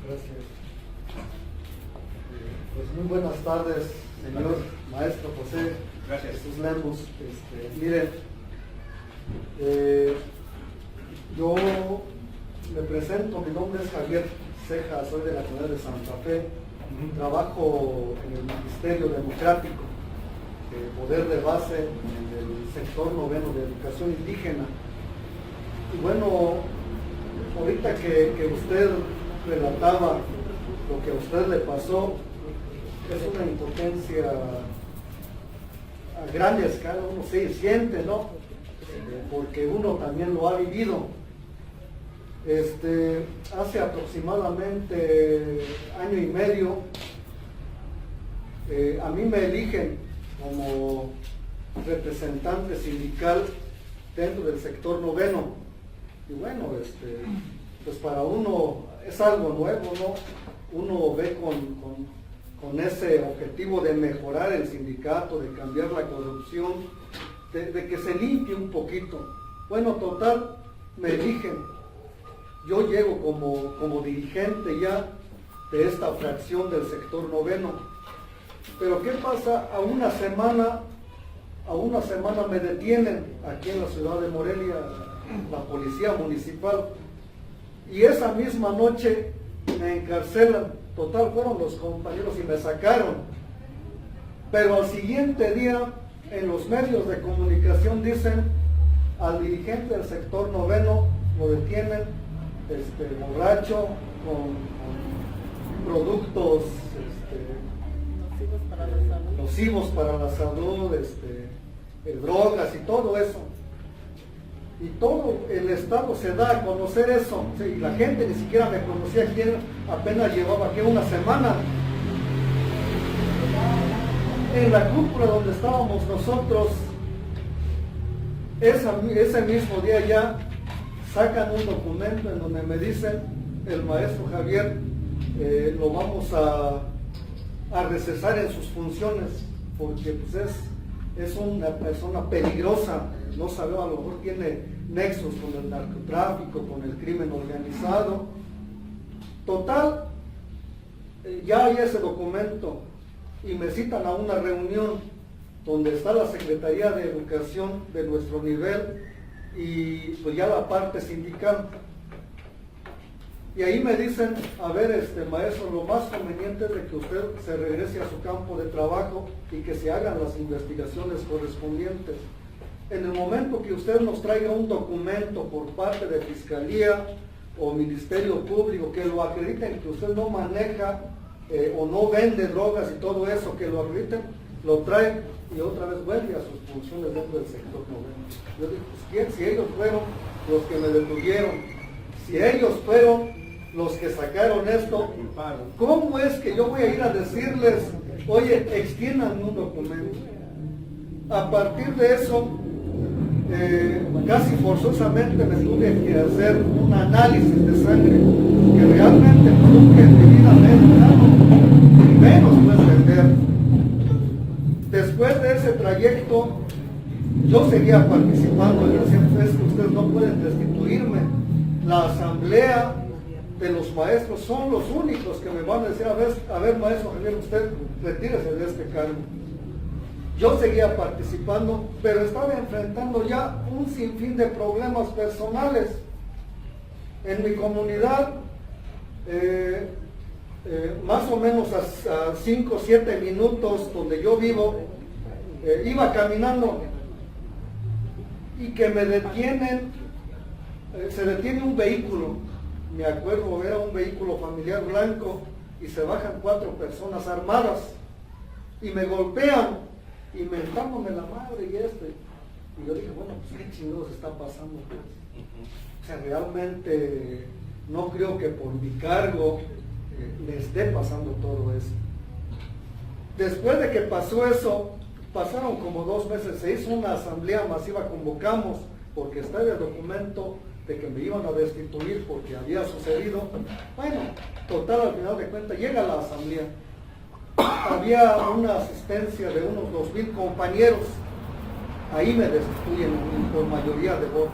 Gracias. Pues muy buenas tardes, señor maestro José. Gracias. Jesús Lemus. Miren, yo me presento, mi nombre es Javier Ceja, soy de la ciudad de Santa Fe, trabajo en el Ministerio Democrático, poder de base en el sector noveno de educación indígena. Y bueno, ahorita que usted relataba lo que a usted le pasó, es una impotencia a gran escala, uno sí siente, ¿no? Porque uno también lo ha vivido. Hace aproximadamente año y medio, a mí me eligen como representante sindical dentro del sector noveno. Y bueno, pues para uno es algo nuevo, ¿no? Uno ve con ese objetivo de mejorar el sindicato, de cambiar la corrupción, de que se limpie un poquito. Bueno, total, me eligen. Yo llego como dirigente ya de esta fracción del sector noveno. Pero ¿qué pasa? A una semana me detienen aquí en la ciudad de Morelia, la policía municipal. y esa misma noche me encarcelan. Total, fueron los compañeros y me sacaron. Pero al siguiente día, en los medios de comunicación dicen, al dirigente del sector noveno lo detienen, borracho, con productos nocivos para la salud, drogas y todo eso. Y todo el Estado se da a conocer eso. Sí, la gente ni siquiera me conocía quién, apenas llevaba aquí una semana. En la cúpula donde estábamos nosotros, ese mismo día ya sacan un documento en donde me dicen, el maestro Javier lo vamos a recesar en sus funciones, porque pues es una persona peligrosa, no sabe, a lo mejor tiene nexos con el narcotráfico, con el crimen organizado. Total, ya hay ese documento y me citan a una reunión donde está la Secretaría de Educación de nuestro nivel y pues ya la parte sindical. Y ahí me dicen, a ver, maestro, lo más conveniente es de que usted se regrese a su campo de trabajo y que se hagan las investigaciones correspondientes. En el momento que usted nos traiga un documento por parte de Fiscalía o Ministerio Público que lo acrediten que usted no maneja o no vende drogas y todo eso, que lo acrediten, lo traen y otra vez vuelve a sus funciones dentro del sector noveno. Yo digo, pues, si ellos fueron los que me detuvieron, si ellos fueron los que sacaron esto, ¿cómo es que yo voy a ir a decirles, oye, extiendan un documento? A partir de eso, casi forzosamente me tuve que hacer un análisis de sangre que realmente nunca en mi vida me he dado, y menos puedo vender. Después de ese trayecto, yo seguía participando y decía, pues que ustedes no pueden destituirme. La asamblea de los maestros son los únicos que me van a decir, a ver maestro Javier, usted retírese de este cargo. Yo seguía participando, pero estaba enfrentando ya un sinfín de problemas personales. En mi comunidad, más o menos a 5 o 7 minutos donde yo vivo, iba caminando y que me detienen, se detiene un vehículo, me acuerdo, era un vehículo familiar blanco y se bajan 4 personas armadas y me golpean, inventándome la madre y y yo dije, bueno, pues qué chingados está pasando, pues. O sea, realmente no creo que por mi cargo le esté pasando todo eso. Después de que pasó eso, pasaron como 2 meses, se hizo una asamblea masiva, convocamos, porque estaba el documento de que me iban a destituir porque había sucedido. Bueno, total, al final de cuentas, llega la asamblea. Había una asistencia de unos 2,000 compañeros. Ahí me destituyen por mayoría de votos.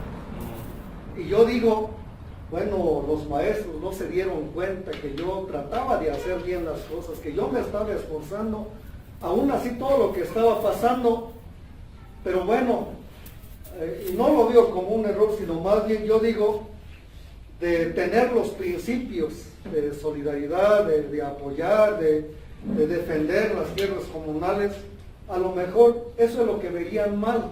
Y yo digo, bueno, los maestros no se dieron cuenta que yo trataba de hacer bien las cosas, que yo me estaba esforzando, aún así todo lo que estaba pasando, pero bueno, y no lo veo como un error, sino más bien yo digo, de tener los principios de solidaridad, de apoyar, de defender las tierras comunales, a lo mejor eso es lo que veían mal.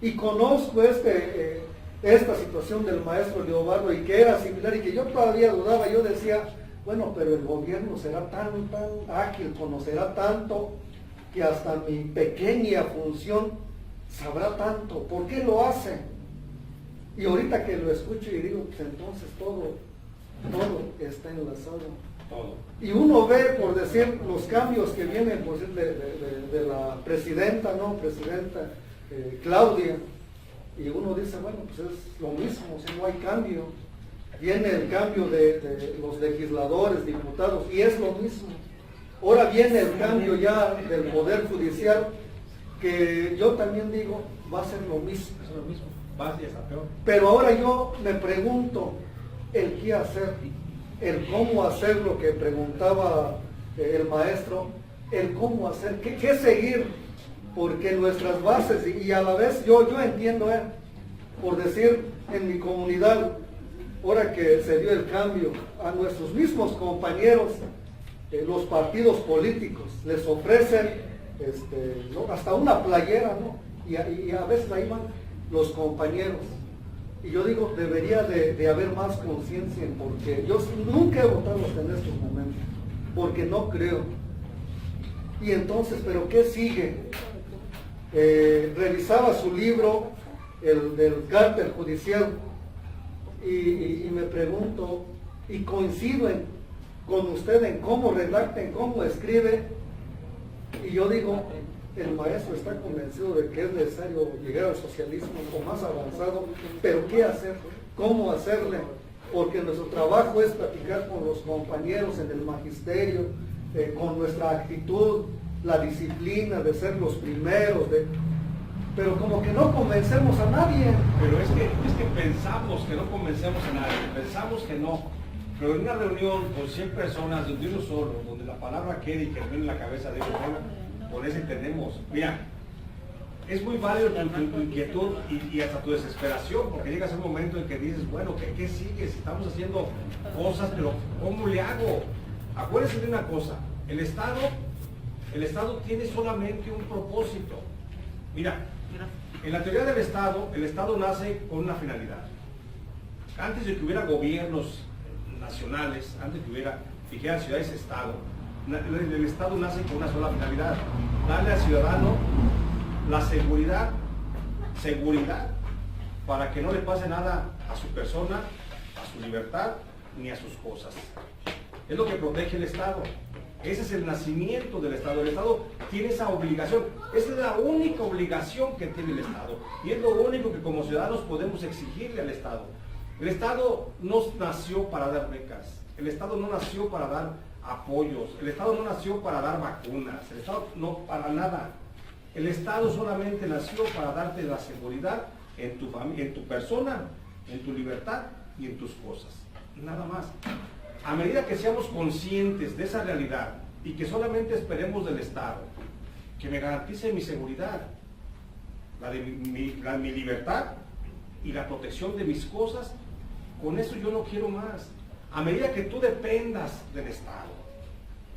Y conozco esta situación del maestro Leobardo y que era similar y que yo todavía dudaba, yo decía, bueno, pero el gobierno será tan ágil, conocerá tanto, que hasta mi pequeña función sabrá tanto, ¿por qué lo hace? Y ahorita que lo escucho y digo, pues entonces todo está enlazado. Todo. Y uno ve, por decir, los cambios que vienen, por decir, de la presidenta, ¿no? Presidenta Claudia, y uno dice, bueno, pues es lo mismo, o sea, no hay cambio. Viene el cambio de los legisladores, diputados, y es lo mismo. Ahora viene el cambio ya del Poder Judicial, que yo también digo, va a ser lo mismo. Es lo mismo, va hacia peor. Pero ahora yo me pregunto, el qué hacer, el cómo hacer lo que preguntaba el maestro, el cómo hacer, qué seguir, porque nuestras bases, y a la vez yo entiendo, por decir, en mi comunidad, ahora que se dio el cambio, a nuestros mismos compañeros, los partidos políticos les ofrecen ¿no? hasta una playera, ¿no? Y a veces ahí van los compañeros. Y yo digo, debería de haber más conciencia, porque yo nunca he votado hasta en estos momentos, porque no creo. Y entonces, ¿pero qué sigue? Revisaba su libro, el del cártel judicial, y me pregunto, y coincido con usted en cómo redacta, en cómo escribe, y yo digo, el maestro está convencido de que es necesario llegar al socialismo o más avanzado, pero ¿qué hacer? ¿Cómo hacerle? Porque nuestro trabajo es platicar con los compañeros en el magisterio, con nuestra actitud, la disciplina de ser los primeros, pero como que no convencemos a nadie. Pero es que pensamos que no convencemos a nadie, pensamos que no. Pero en una reunión con 100 personas, donde uno solo, donde la palabra quede y que viene en la cabeza de uno, con eso entendemos. Mira, es muy válido tu inquietud y hasta tu desesperación, porque llegas a un momento en que dices, bueno, ¿qué sigue? Si estamos haciendo cosas, pero ¿cómo le hago? Acuérdense de una cosa, el Estado tiene solamente un propósito. Mira, en la teoría del Estado, el Estado nace con una finalidad. Antes de que hubiera gobiernos nacionales, antes de que hubiera, dijeran ciudades-estado, el Estado nace con una sola finalidad: darle al ciudadano la seguridad, para que no le pase nada a su persona, a su libertad, ni a sus cosas. Es lo que protege el Estado. Ese es el nacimiento del Estado. El Estado tiene esa obligación. Esa es la única obligación que tiene el Estado. Y es lo único que como ciudadanos podemos exigirle al Estado. El Estado no nació para dar becas. El Estado no nació para dar apoyos. El Estado no nació para dar vacunas. El Estado no para nada. El Estado solamente nació para darte la seguridad en tu familia, en tu persona, en tu libertad y en tus cosas. Nada más. A medida que seamos conscientes de esa realidad y que solamente esperemos del Estado que me garantice mi seguridad, la de mi libertad y la protección de mis cosas, con eso yo no quiero más. A medida que tú dependas del Estado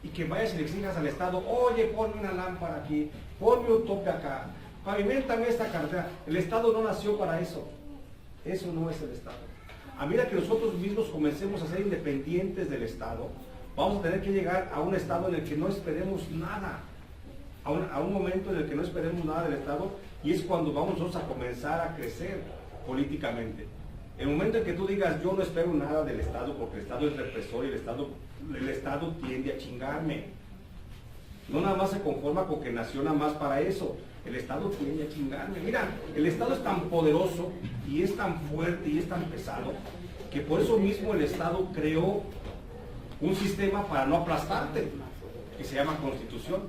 y que vayas y le exijas al Estado, oye, ponme una lámpara aquí, ponme un tope acá, pavimentame esta carretera. El Estado no nació para eso. Eso no es el Estado. A medida que nosotros mismos comencemos a ser independientes del Estado, vamos a tener que llegar a un estado en el que no esperemos nada, a un momento en el que no esperemos nada del Estado, y es cuando vamos nosotros a comenzar a crecer políticamente. El momento en que tú digas, yo no espero nada del Estado porque el Estado es represor y el Estado tiende a chingarme. No nada más se conforma con que nació nada más para eso. El Estado tiende a chingarme. Mira, el Estado es tan poderoso y es tan fuerte y es tan pesado que por eso mismo el Estado creó un sistema para no aplastarte, que se llama Constitución.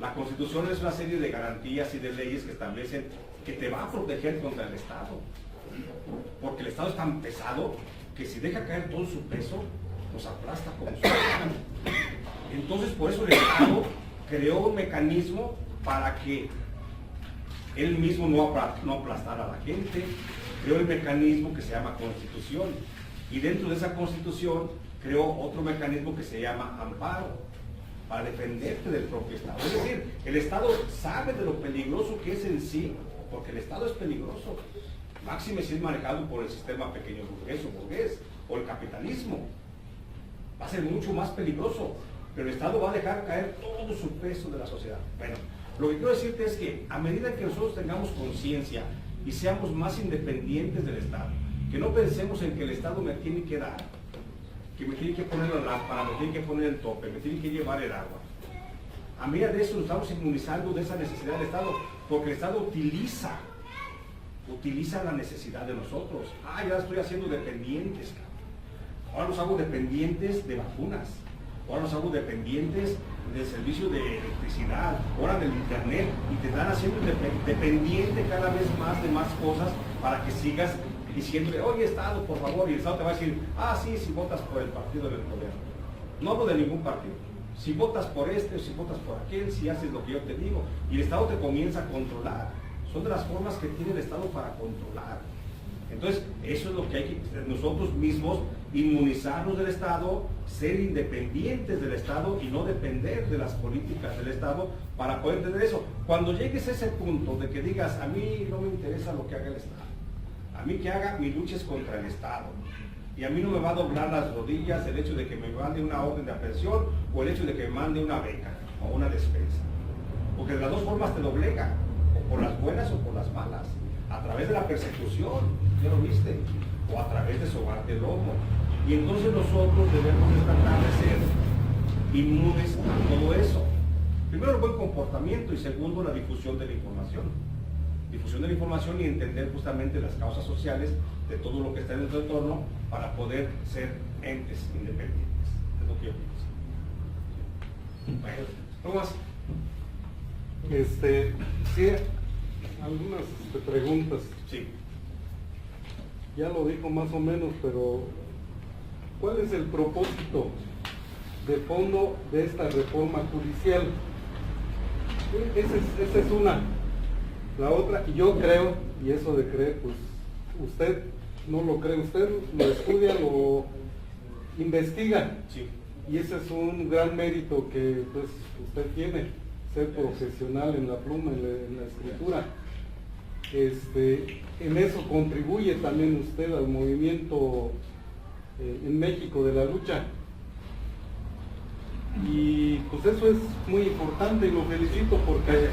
La Constitución es una serie de garantías y de leyes que establecen que te va a proteger contra el Estado. Porque el Estado es tan pesado que si deja caer todo su peso, nos aplasta como su mano. Entonces, por eso el Estado creó un mecanismo para que él mismo no aplastara a la gente. Creó el mecanismo que se llama Constitución, y dentro de esa Constitución creó otro mecanismo que se llama amparo, para defenderte del propio Estado. Es decir, el Estado sabe de lo peligroso que es en sí, porque el Estado es peligroso, máxime si es manejado por el sistema pequeño burgués o el capitalismo. Va a ser mucho más peligroso, pero el Estado va a dejar caer todo su peso de la sociedad. Bueno, lo que quiero decirte es que a medida que nosotros tengamos conciencia y seamos más independientes del Estado, que no pensemos en que el Estado me tiene que dar, que me tiene que poner la lámpara, me tiene que poner el tope, me tiene que llevar el agua. A medida de eso nos estamos inmunizando de esa necesidad del Estado, porque el Estado utiliza la necesidad de nosotros. Ya estoy haciendo dependientes. Ahora los hago dependientes de vacunas. Ahora los hago dependientes del servicio de electricidad, ahora del internet, y te están haciendo dependiente cada vez más de más cosas para que sigas diciéndole, oye Estado, por favor, y el Estado te va a decir, sí, si votas por el partido del gobierno. No hablo de ningún partido. Si votas por este o si votas por aquel, si haces lo que yo te digo, y el Estado te comienza a controlar. Son de las formas que tiene el Estado para controlar. Entonces, eso es lo que hay que nosotros mismos inmunizarnos del Estado, ser independientes del Estado y no depender de las políticas del Estado para poder tener eso. Cuando llegues a ese punto de que digas, a mí no me interesa lo que haga el Estado, a mí que haga mi lucha es contra el Estado, y a mí no me va a doblar las rodillas el hecho de que me mande una orden de aprehensión o el hecho de que me mande una beca o una despensa, porque de las dos formas te doblega, o por las buenas o por las malas, a través de la persecución, ¿ya lo viste? O a través de sobarte el lomo. Y entonces nosotros debemos tratar de ser inmunes a todo eso. Primero, el buen comportamiento, y segundo, la difusión de la información. Difusión de la información y entender justamente las causas sociales de todo lo que está en nuestro entorno para poder ser entes independientes. Es lo que yo pienso. Bueno, ¿cómo más? Sí, algunas preguntas. Sí. Ya lo dijo más o menos, pero ¿cuál es el propósito de fondo de esta reforma judicial? Esa es una. La otra, yo creo, y eso de creer, pues usted no lo cree, usted lo estudia, lo investiga. Sí. Y ese es un gran mérito que pues usted tiene, ser profesional en la pluma, en la escritura. En eso contribuye también usted al movimiento en México de la lucha. Y pues eso es muy importante y lo felicito porque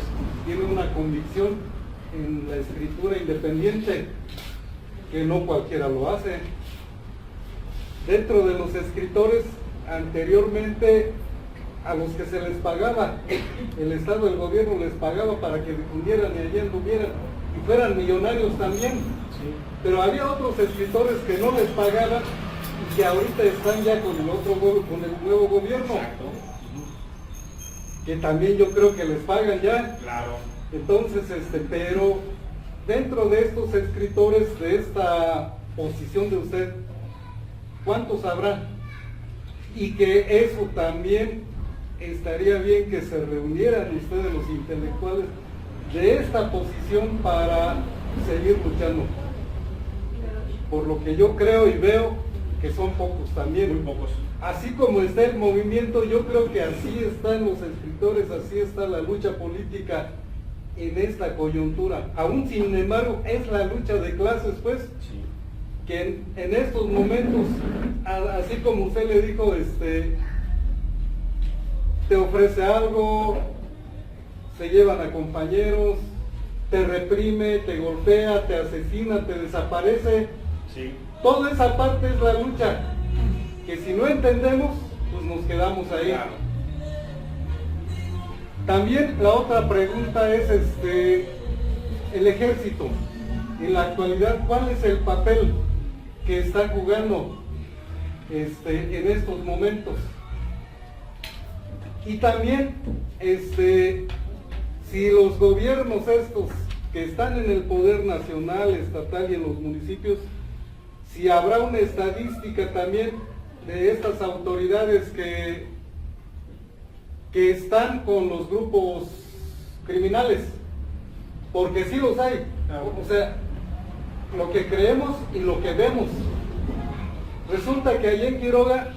tiene una convicción en la escritura independiente que no cualquiera lo hace. Dentro de los escritores, anteriormente a los que se les pagaba, el Estado, el gobierno les pagaba para que difundieran y allí anduvieran y fueran millonarios también. Sí. Pero había otros escritores que no les pagaban y que ahorita están ya con el nuevo gobierno. Exacto. Que también yo creo que les pagan ya. Claro. Entonces, pero dentro de estos escritores, de esta posición de usted, ¿cuántos habrá? Y que eso también estaría bien que se reunieran ustedes los intelectuales de esta posición para seguir luchando. Por lo que yo creo y veo que son pocos también. Muy pocos. Así como está el movimiento, yo creo que así están los escritores, así está la lucha política en esta coyuntura. Aún sin embargo, es la lucha de clases, pues, Sí. que en estos momentos, así como usted le dijo, te ofrece algo, se llevan a compañeros, te reprime, te golpea, te asesina, te desaparece. Sí. Toda esa parte es la lucha, que si no entendemos, pues nos quedamos ahí. Claro. También la otra pregunta es el ejército. En la actualidad, ¿cuál es el papel que está jugando en estos momentos? Y también, si los gobiernos estos que están en el poder nacional, estatal y en los municipios, si habrá una estadística también de estas autoridades que están con los grupos criminales, porque sí los hay. O sea, lo que creemos y lo que vemos. Resulta que allí en Quiroga,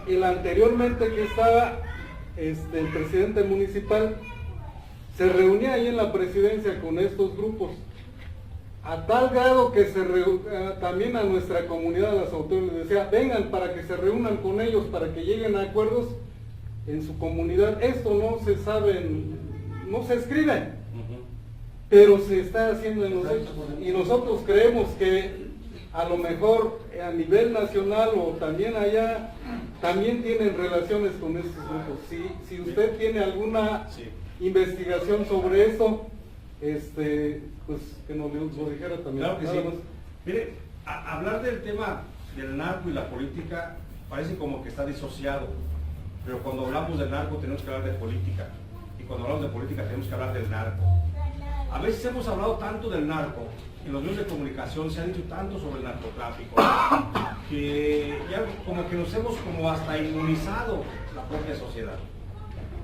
el anteriormente que estaba el presidente municipal, se reunía ahí en la presidencia con estos grupos, a tal grado que también a nuestra comunidad, las autoridades les decía, vengan para que se reúnan con ellos, para que lleguen a acuerdos en su comunidad. Esto no se sabe, no se escribe, pero se está haciendo en los hechos. Y nosotros creemos que a lo mejor a nivel nacional o también allá, también tienen relaciones con estos grupos. Si usted tiene alguna investigación sobre esto, pues que nos lo dijera también. Claro que sí. Nada más. Mire, hablar del tema del narco y la política parece como que está disociado, pero cuando hablamos del narco tenemos que hablar de política, y cuando hablamos de política tenemos que hablar del narco. A veces hemos hablado tanto del narco, en los medios de comunicación se ha dicho tanto sobre el narcotráfico, que ya como que nos hemos como hasta inmunizado la propia sociedad.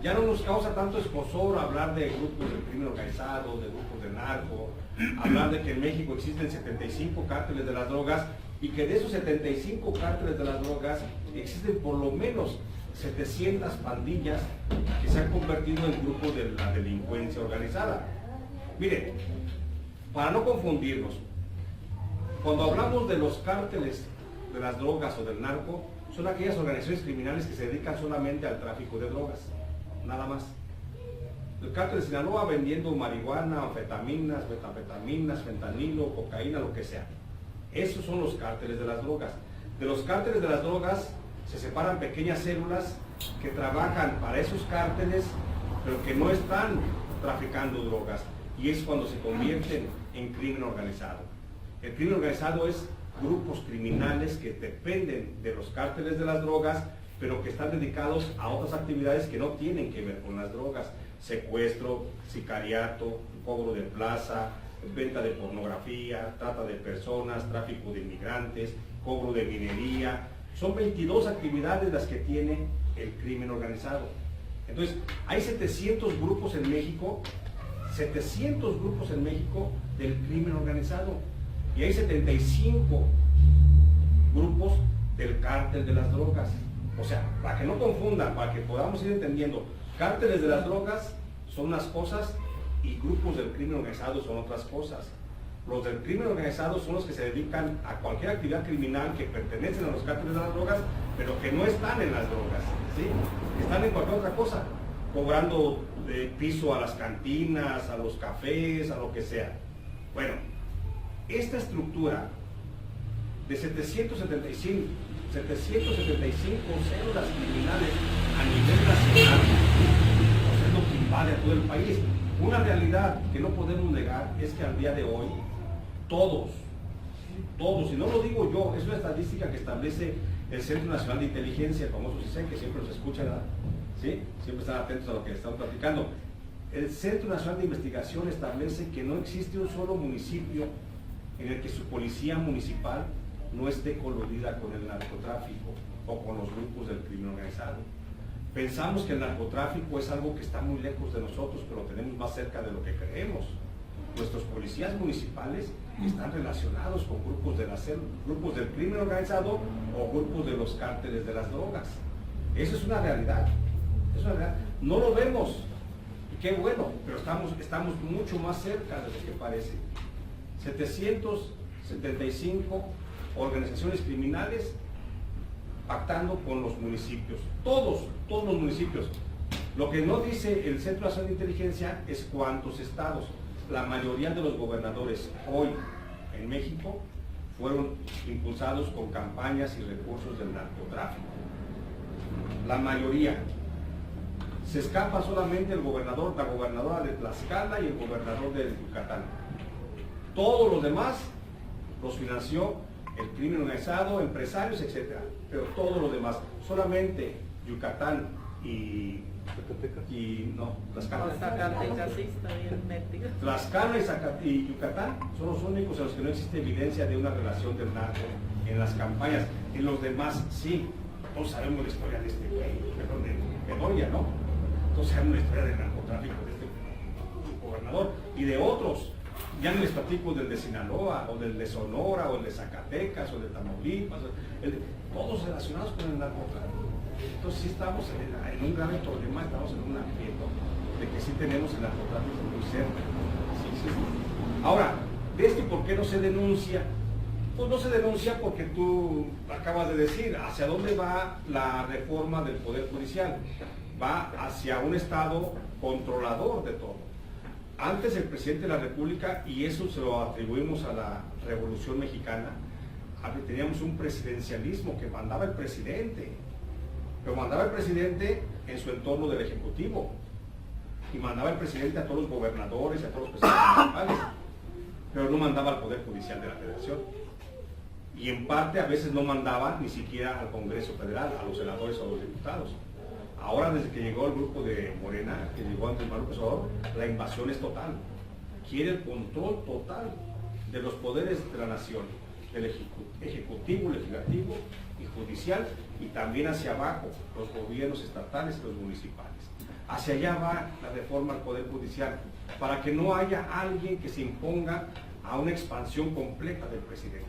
Ya no nos causa tanto escozor hablar de grupos de crimen organizado, de grupos de narco, hablar de que en México existen 75 cárteles de las drogas y que de esos 75 cárteles de las drogas existen por lo menos 700 pandillas que se han convertido en grupos de la delincuencia organizada. Miren, para no confundirnos, cuando hablamos de los cárteles de las drogas o del narco, son aquellas organizaciones criminales que se dedican solamente al tráfico de drogas, nada más. El cártel de Sinaloa vendiendo marihuana, anfetaminas, metanfetaminas, fentanilo, cocaína, lo que sea. Esos son los cárteles de las drogas. De los cárteles de las drogas se separan pequeñas células que trabajan para esos cárteles, pero que no están traficando drogas. Y es cuando se convierten en crimen organizado. El crimen organizado es grupos criminales que dependen de los cárteles de las drogas, pero que están dedicados a otras actividades que no tienen que ver con las drogas. Secuestro, sicariato, cobro de plaza, venta de pornografía, trata de personas, tráfico de inmigrantes, cobro de minería. Son 22 actividades las que tiene el crimen organizado. Entonces, hay 700 grupos en México, 700 grupos en México del crimen organizado. Y hay 75 grupos del cártel de las drogas. O sea, para que no confundan, para que podamos ir entendiendo, cárteles de las drogas son unas cosas y grupos del crimen organizado son otras cosas. Los del crimen organizado son los que se dedican a cualquier actividad criminal que pertenecen a los cárteles de las drogas, pero que no están en las drogas, ¿sí? Están en cualquier otra cosa, cobrando piso a las cantinas, a los cafés, a lo que sea. Bueno, esta estructura de 775 células criminales a nivel nacional, pues es lo que invade a todo el país. Una realidad que no podemos negar es que al día de hoy, todos, y no lo digo yo, es una estadística que establece el Centro Nacional de Inteligencia, el famoso CISEN, que siempre nos escuchan, ¿verdad? ¿Sí? Siempre están atentos a lo que estamos platicando. El Centro Nacional de Investigación establece que no existe un solo municipio en el que su policía municipal no esté coludida con el narcotráfico o con los grupos del crimen organizado. Pensamos que el narcotráfico es algo que está muy lejos de nosotros, pero lo tenemos más cerca de lo que creemos. Nuestros policías municipales están relacionados con grupos del crimen organizado o grupos de los cárteles de las drogas. Eso es una realidad. Es una realidad. No lo vemos. Qué bueno, pero estamos mucho más cerca de lo que parece. 775 organizaciones criminales pactando con los municipios. Todos los municipios. Lo que no dice el Centro Nacional de Inteligencia es cuántos estados. La mayoría de los gobernadores hoy en México fueron impulsados con campañas y recursos del narcotráfico. La mayoría. Se escapa solamente el gobernador, la gobernadora de Tlaxcala y el gobernador de Yucatán. Todos los demás los financió el crimen organizado, empresarios, etc. Pero todos los demás, solamente Yucatán y Tlaxcala. Zacatecas sí está bien metido. Tlaxcala y Yucatán son los únicos en los que no existe evidencia de una relación del narco en las campañas. En los demás sí. Todos sabemos la historia de este güey, perdón, de Bedoya, ¿no? Todos sabemos la historia del narcotráfico de este gobernador y de otros. Ya no les platico del de Sinaloa, o del de Sonora, o el de Zacatecas, o el de Tamaulipas, todos relacionados con el narcotráfico. Entonces sí estamos en un grave problema, estamos en un aprieto de que sí tenemos el narcotráfico muy cerca. Sí. Ahora, ¿de esto por qué no se denuncia? Pues no se denuncia porque tú acabas de decir, ¿hacia dónde va la reforma del Poder Judicial? Va hacia un Estado controlador de todo. Antes el presidente de la República, y eso se lo atribuimos a la Revolución Mexicana, teníamos un presidencialismo que mandaba el presidente, pero mandaba el presidente en su entorno del Ejecutivo, y mandaba el presidente a todos los gobernadores, a todos los presidentes municipales, pero no mandaba al Poder Judicial de la Federación. Y en parte a veces no mandaba ni siquiera al Congreso Federal, a los senadores o a los diputados. Ahora, desde que llegó el grupo de Morena, que llegó Andrés Manuel López Obrador, la invasión es total. Quiere el control total de los poderes de la nación, del ejecutivo, legislativo y judicial, y también hacia abajo, los gobiernos estatales y los municipales. Hacia allá va la reforma al Poder Judicial, para que no haya alguien que se imponga a una expansión completa del presidente.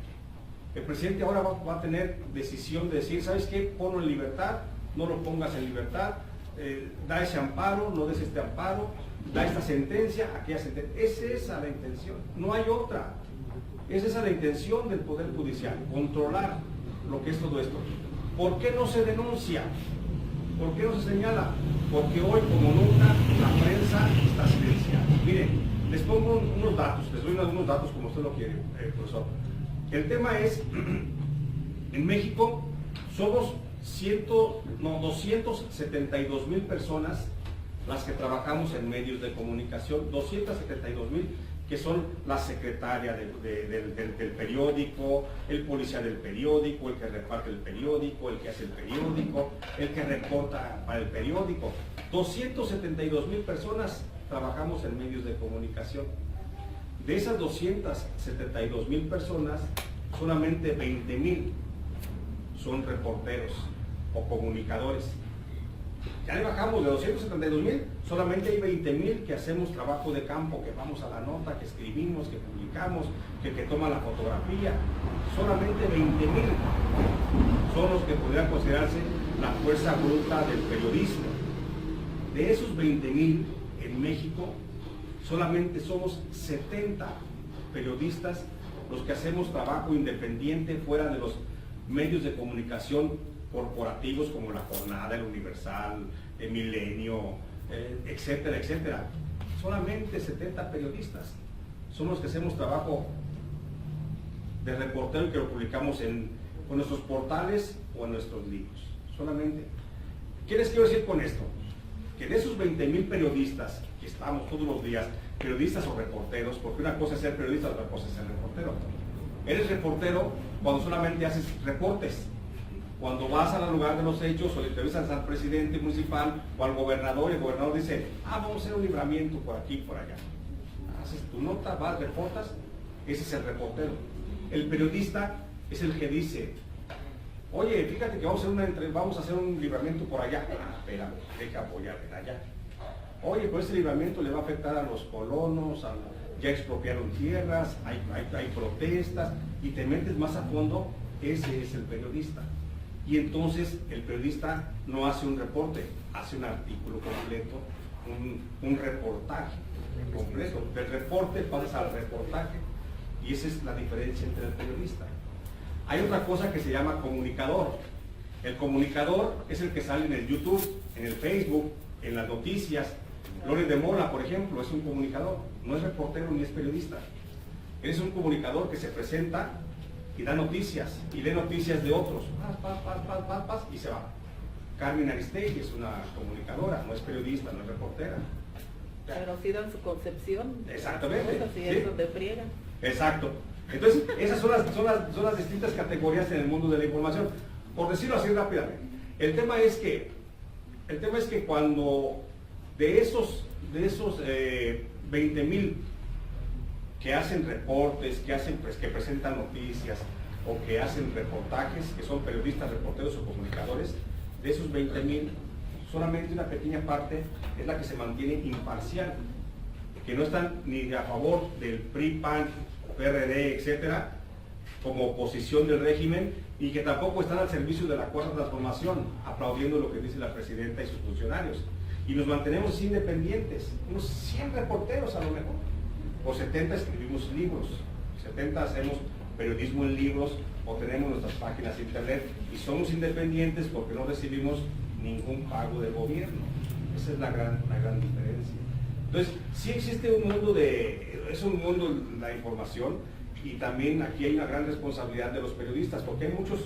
El presidente ahora va a tener decisión de decir, ¿sabes qué? Ponlo en libertad, no lo pongas en libertad, da ese amparo, no des este amparo, da esta sentencia, aquella sentencia. Es esa la intención, no hay otra. Es esa la intención del Poder Judicial, controlar lo que es todo esto. ¿Por qué no se denuncia? ¿Por qué no se señala? Porque hoy, como nunca, la prensa está silenciada. Miren, les pongo unos datos, les doy algunos datos como usted lo quiere, profesor. El tema es, en México somos 272,000 personas las que trabajamos en medios de comunicación, 272,000 que son la secretaria del periódico, el policía del periódico, el que reparte el periódico, el que hace el periódico, el que reporta para el periódico. 272,000 personas trabajamos en medios de comunicación. De esas 272,000 personas, solamente 20,000 son reporteros o comunicadores. Ya le bajamos de 272,000, solamente hay 20,000 que hacemos trabajo de campo, que vamos a la nota, que escribimos, que publicamos, que toma la fotografía. Solamente 20,000 son los que podrían considerarse la fuerza bruta del periodismo. De esos 20,000 en México, solamente somos 70 periodistas los que hacemos trabajo independiente fuera de los medios de comunicación corporativos como La Jornada, El Universal, El Milenio, etcétera, etcétera. Solamente 70 periodistas son los que hacemos trabajo de reportero y que lo publicamos en nuestros portales o en nuestros libros. Solamente. ¿Qué les quiero decir con esto? Que de esos 20,000 periodistas que estamos todos los días, periodistas o reporteros, porque una cosa es ser periodista, otra cosa es ser reportero. Eres reportero cuando solamente haces reportes. Cuando vas al lugar de los hechos o le entrevistas al presidente municipal o al gobernador, y el gobernador dice, vamos a hacer un libramiento por aquí y por allá. Haces tu nota, vas, reportas, ese es el reportero. El periodista es el que dice, oye, fíjate que vamos a hacer un libramiento por allá. Espérame, deja apoyar allá. Oye, pues ese libramiento le va a afectar a los colonos, ya expropiaron tierras, hay protestas, y te metes más a fondo, ese es el periodista. Y entonces el periodista no hace un reporte, hace un artículo completo, un reportaje completo. Del reporte pasas al reportaje, y esa es la diferencia entre el periodista. Hay otra cosa que se llama comunicador. El comunicador es el que sale en el YouTube, en el Facebook, en las noticias. Loren de Mola, por ejemplo, es un comunicador, no es reportero ni es periodista. Es un comunicador que se presenta y da noticias, y lee noticias de otros, y se va. Carmen Aristegui es una comunicadora, no es periodista, no es reportera. Pero sí dan su concepción. Exactamente. Cosas, y ¿sí? eso te friega. Exacto. Entonces, esas son las distintas categorías en el mundo de la información. Por decirlo así rápidamente, el tema es que cuando de esos 20,000 que hacen reportes, que presentan noticias o que hacen reportajes, que son periodistas, reporteros o comunicadores, de esos 20,000, solamente una pequeña parte es la que se mantiene imparcial, que no están ni a favor del PRI, PAN, PRD, etcétera, como oposición del régimen, y que tampoco están al servicio de la Cuarta Transformación, aplaudiendo lo que dice la presidenta y sus funcionarios. Y nos mantenemos así independientes, unos 100 reporteros a lo mejor, o 70 escribimos libros, 70 hacemos periodismo en libros, o tenemos nuestras páginas de internet, y somos independientes porque no recibimos ningún pago del gobierno. Esa es la gran diferencia. Entonces, sí existe un mundo es un mundo de la información, y también aquí hay una gran responsabilidad de los periodistas, porque hay muchos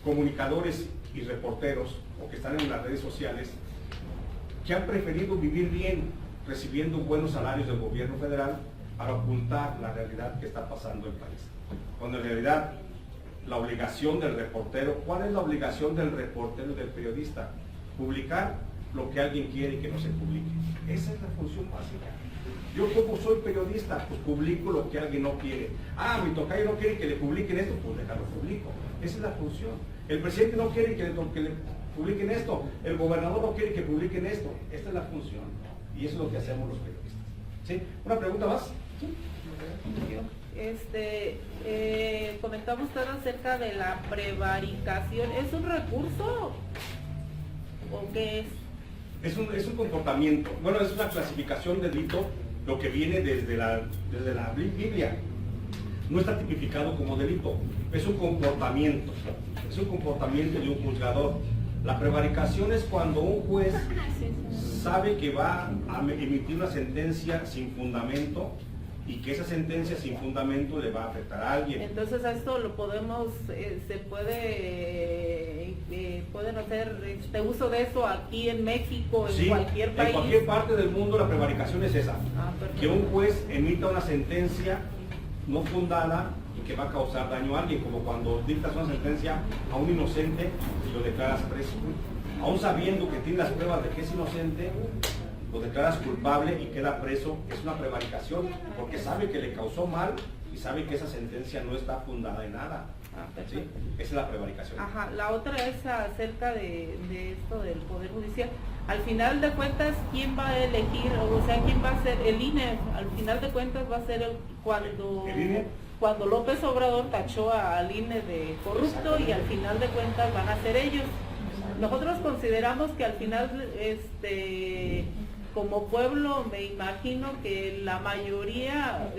comunicadores y reporteros, o que están en las redes sociales, que han preferido vivir bien, recibiendo buenos salarios del gobierno federal, para ocultar la realidad que está pasando en el país. Cuando en realidad la obligación del reportero, ¿cuál es la obligación del reportero y del periodista? Publicar lo que alguien quiere y que no se publique. Esa es la función básica. Yo como soy periodista, pues publico lo que alguien no quiere. Mi tocayo no quiere que le publiquen esto, pues déjalo publico. Esa es la función. El presidente no quiere que le publiquen esto. El gobernador no quiere que publiquen esto. Esta es la función. Y eso es lo que hacemos los periodistas. ¿Sí? ¿Una pregunta más? ¿Sí? Comentaba usted acerca de la prevaricación. ¿Es un recurso o qué es? Es un comportamiento, bueno, es una clasificación de delito, lo que viene desde la Biblia. No está tipificado como delito, es un comportamiento de un juzgador. La prevaricación es cuando un juez sabe que va a emitir una sentencia sin fundamento y que esa sentencia sin fundamento le va a afectar a alguien. Entonces a esto lo podemos, pueden hacer uso de eso aquí en México, en cualquier país. En cualquier parte del mundo la prevaricación es esa, que un juez emita una sentencia no fundada y que va a causar daño a alguien, como cuando dictas una sentencia a un inocente y lo declaras preso. Aún sabiendo que tiene las pruebas de que es inocente, lo declaras culpable y queda preso, es una prevaricación, porque sabe que le causó mal y sabe que esa sentencia no está fundada en nada. ¿Sí? Esa es la prevaricación. Ajá, la otra es acerca de esto del Poder Judicial. Al final de cuentas, ¿quién va a elegir? O sea, ¿quién va a ser? El INE, al final de cuentas va a ser cuando López Obrador tachó al INE de corrupto y al final de cuentas van a ser ellos. Nosotros consideramos que al final, como pueblo, me imagino que la mayoría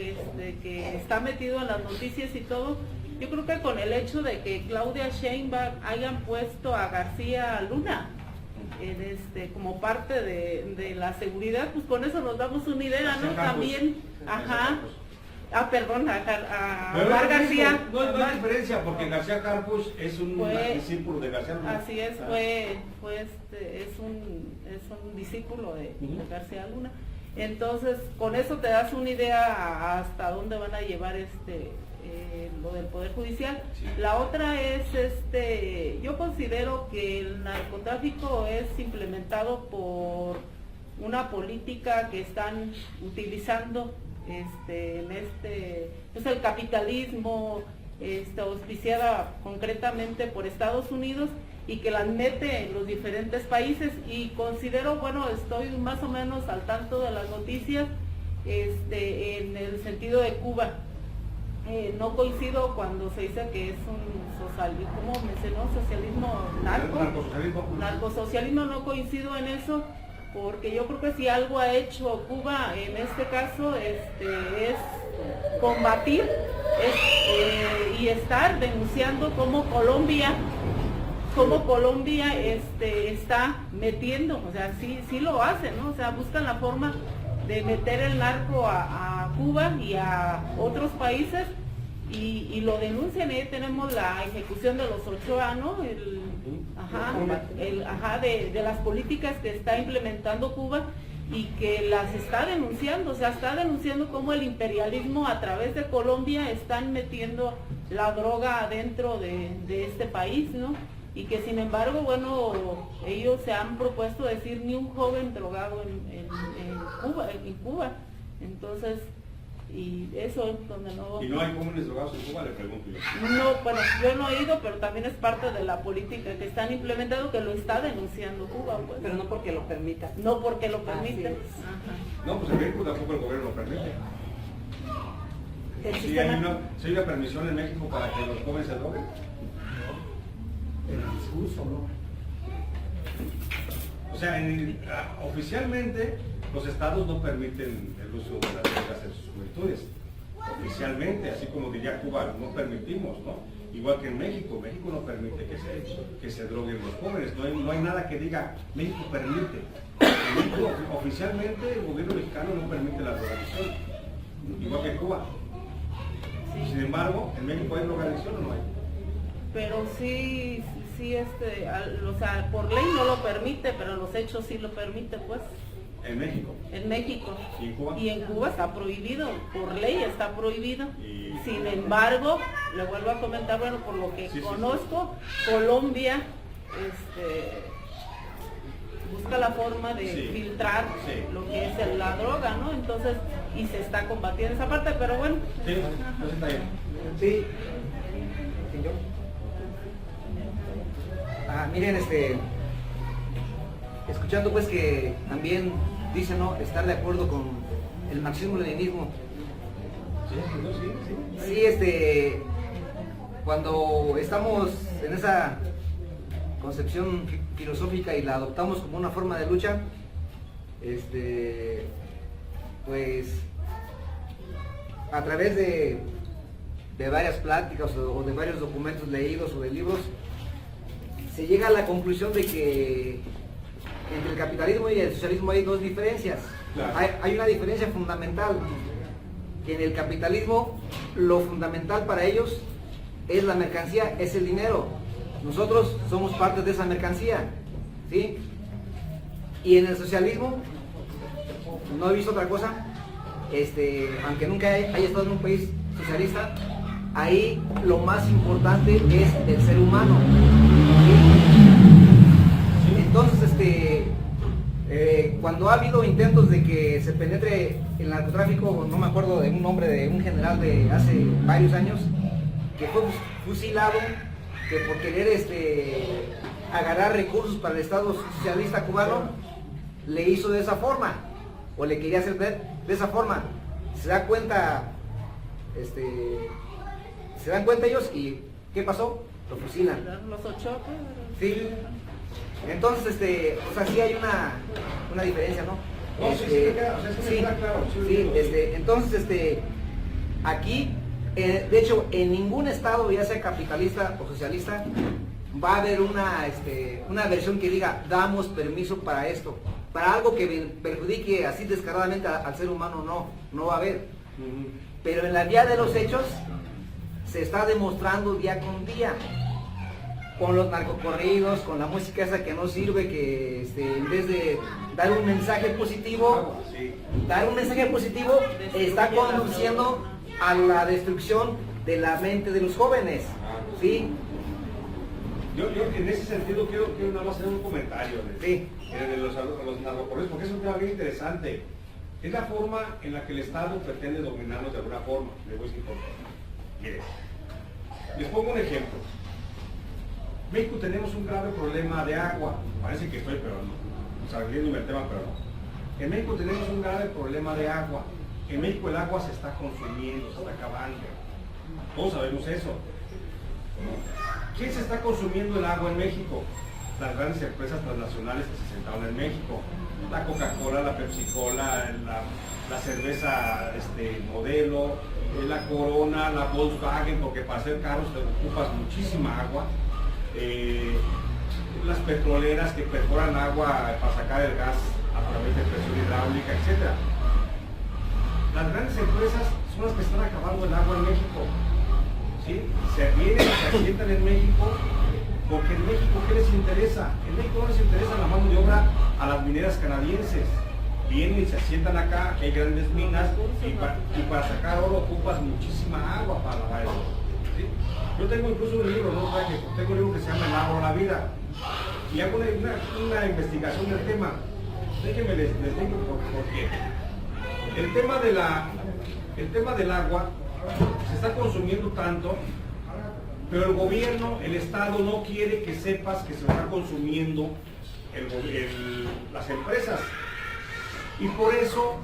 que está metido en las noticias y todo, yo creo que con el hecho de que Claudia Sheinbaum hayan puesto a García Luna como parte de la seguridad, pues con eso nos damos una idea, ¿no? También, perdón, a Omar García. No hay diferencia, porque García Campos es un discípulo de García Luna. Así es, es un discípulo de García Luna. Entonces, con eso te das una idea hasta dónde van a llevar lo del Poder Judicial. Sí. La otra es, yo considero que el narcotráfico es implementado por una política que están utilizando pues el capitalismo, auspiciada concretamente por Estados Unidos y que las mete en los diferentes países, y considero, bueno, estoy más o menos al tanto de las noticias en el sentido de Cuba. No coincido cuando se dice que es un socialismo, ¿cómo mencionó? Socialismo narcosocialismo, no coincido en eso, porque yo creo que si algo ha hecho Cuba en este caso es combatir y estar denunciando cómo Colombia está metiendo, o sea, sí lo hacen, ¿no? O sea, buscan la forma de meter el narco a Cuba y a otros países y lo denuncian. Ahí tenemos la ejecución de los Ochoa, ¿no? De las políticas que está implementando Cuba y que las está denunciando, o sea, está denunciando cómo el imperialismo a través de Colombia están metiendo la droga adentro de este país, ¿no? Y que sin embargo, bueno, ellos se han propuesto decir ni un joven drogado en Cuba. Entonces, y eso es donde no... ¿Y no hay jóvenes drogados en Cuba? Le pregunto yo. No, bueno, yo no he ido, pero también es parte de la política que están implementando, que lo está denunciando Cuba, pues. Pero no porque lo permita. No porque lo permite. No, pues en México tampoco el gobierno lo permite. ¿Sí hay una permisión en México para que los jóvenes se droguen? El discurso, ¿no? O sea, oficialmente los estados no permiten el uso de las drogas en sus juventudes. Oficialmente, así como diría Cuba, no permitimos, ¿no? Igual que en México no permite que se droguen los jóvenes. No hay nada que diga México permite. En México, oficialmente el gobierno mexicano no permite la drogadicción, igual que Cuba. Sí. Sin embargo, ¿en México hay drogadicción o no hay? Pero sí, o sea, por ley no lo permite, pero los hechos sí lo permite, pues. ¿En México? En México. ¿Y en Cuba? Y en Cuba está prohibido, por ley está prohibido. Sin embargo, le vuelvo a comentar, bueno, por lo que conozco, Colombia busca la forma de filtrar lo que es la droga, ¿no? Entonces, y se está combatiendo esa parte, pero bueno. Sí, entonces está bien. Sí. Miren, escuchando pues que también dicen, ¿no?, estar de acuerdo con el marxismo-leninismo. Sí, cuando estamos en esa concepción filosófica y la adoptamos como una forma de lucha, pues a través de varias pláticas o de varios documentos leídos o de libros, se llega a la conclusión de que entre el capitalismo y el socialismo hay dos diferencias. Claro. Hay una diferencia fundamental, que en el capitalismo lo fundamental para ellos es la mercancía, es el dinero. Nosotros somos parte de esa mercancía, ¿sí? Y en el socialismo no he visto otra cosa, aunque nunca haya estado en un país socialista, ahí lo más importante es el ser humano, ¿sí? Entonces, cuando ha habido intentos de que se penetre el narcotráfico, no me acuerdo de un nombre de un general de hace varios años, que fue fusilado, que por querer agarrar recursos para el Estado socialista cubano, le hizo de esa forma, o le quería hacer de esa forma. Se da cuenta, se dan cuenta ellos y ¿qué pasó? Lo fusilan. Los 8. Sí. Entonces, o sea, sí hay una diferencia, ¿no? No, sí me queda, o sea, sí me queda claro. Sí, entonces, aquí, de hecho, en ningún estado, ya sea capitalista o socialista, va a haber una versión que diga, damos permiso para esto. Para algo que perjudique así descaradamente al ser humano, no va a haber. Pero en la vía de los hechos, se está demostrando día con día. Con los narcocorridos, con la música esa que no sirve, que en vez de dar un mensaje positivo, está conduciendo a la destrucción de la mente de los jóvenes, ¿sí? Yo en ese sentido quiero nada más hacer un comentario Sí. de los narcocorridos, porque es un tema bien interesante. Es la forma en la que el Estado pretende dominarnos de alguna forma. Les voy a decir por qué. Miren, les pongo un ejemplo. En México tenemos un grave problema de agua. Parece que estoy, pero no. Saliéndome el tema, pero no. En México tenemos un grave problema de agua. En México el agua se está consumiendo, se está acabando. Todos sabemos eso. ¿Quién se está consumiendo el agua en México? Las grandes empresas transnacionales que se sentaron en México. La Coca-Cola, la Pepsi-Cola, la cerveza Modelo, la Corona, la Volkswagen, porque para hacer carros te ocupas muchísima agua. Las petroleras que perforan agua para sacar el gas a través de presión hidráulica, etc. Las grandes empresas son las que están acabando el agua en México. ¿Sí? Se vienen y se asientan en México, porque en México, ¿qué les interesa? En México no les interesa la mano de obra a las mineras canadienses. Vienen y se asientan acá, que hay grandes minas, y para sacar oro ocupas muchísima agua para lavar el oro. ¿Sí? Yo tengo incluso un libro, ¿no? Tengo un libro que se llama El agua o la vida, y hago una investigación del tema. Déjenme les digo por qué. El tema del agua se está consumiendo tanto, pero el gobierno, el Estado no quiere que sepas que se está consumiendo las empresas. Y por eso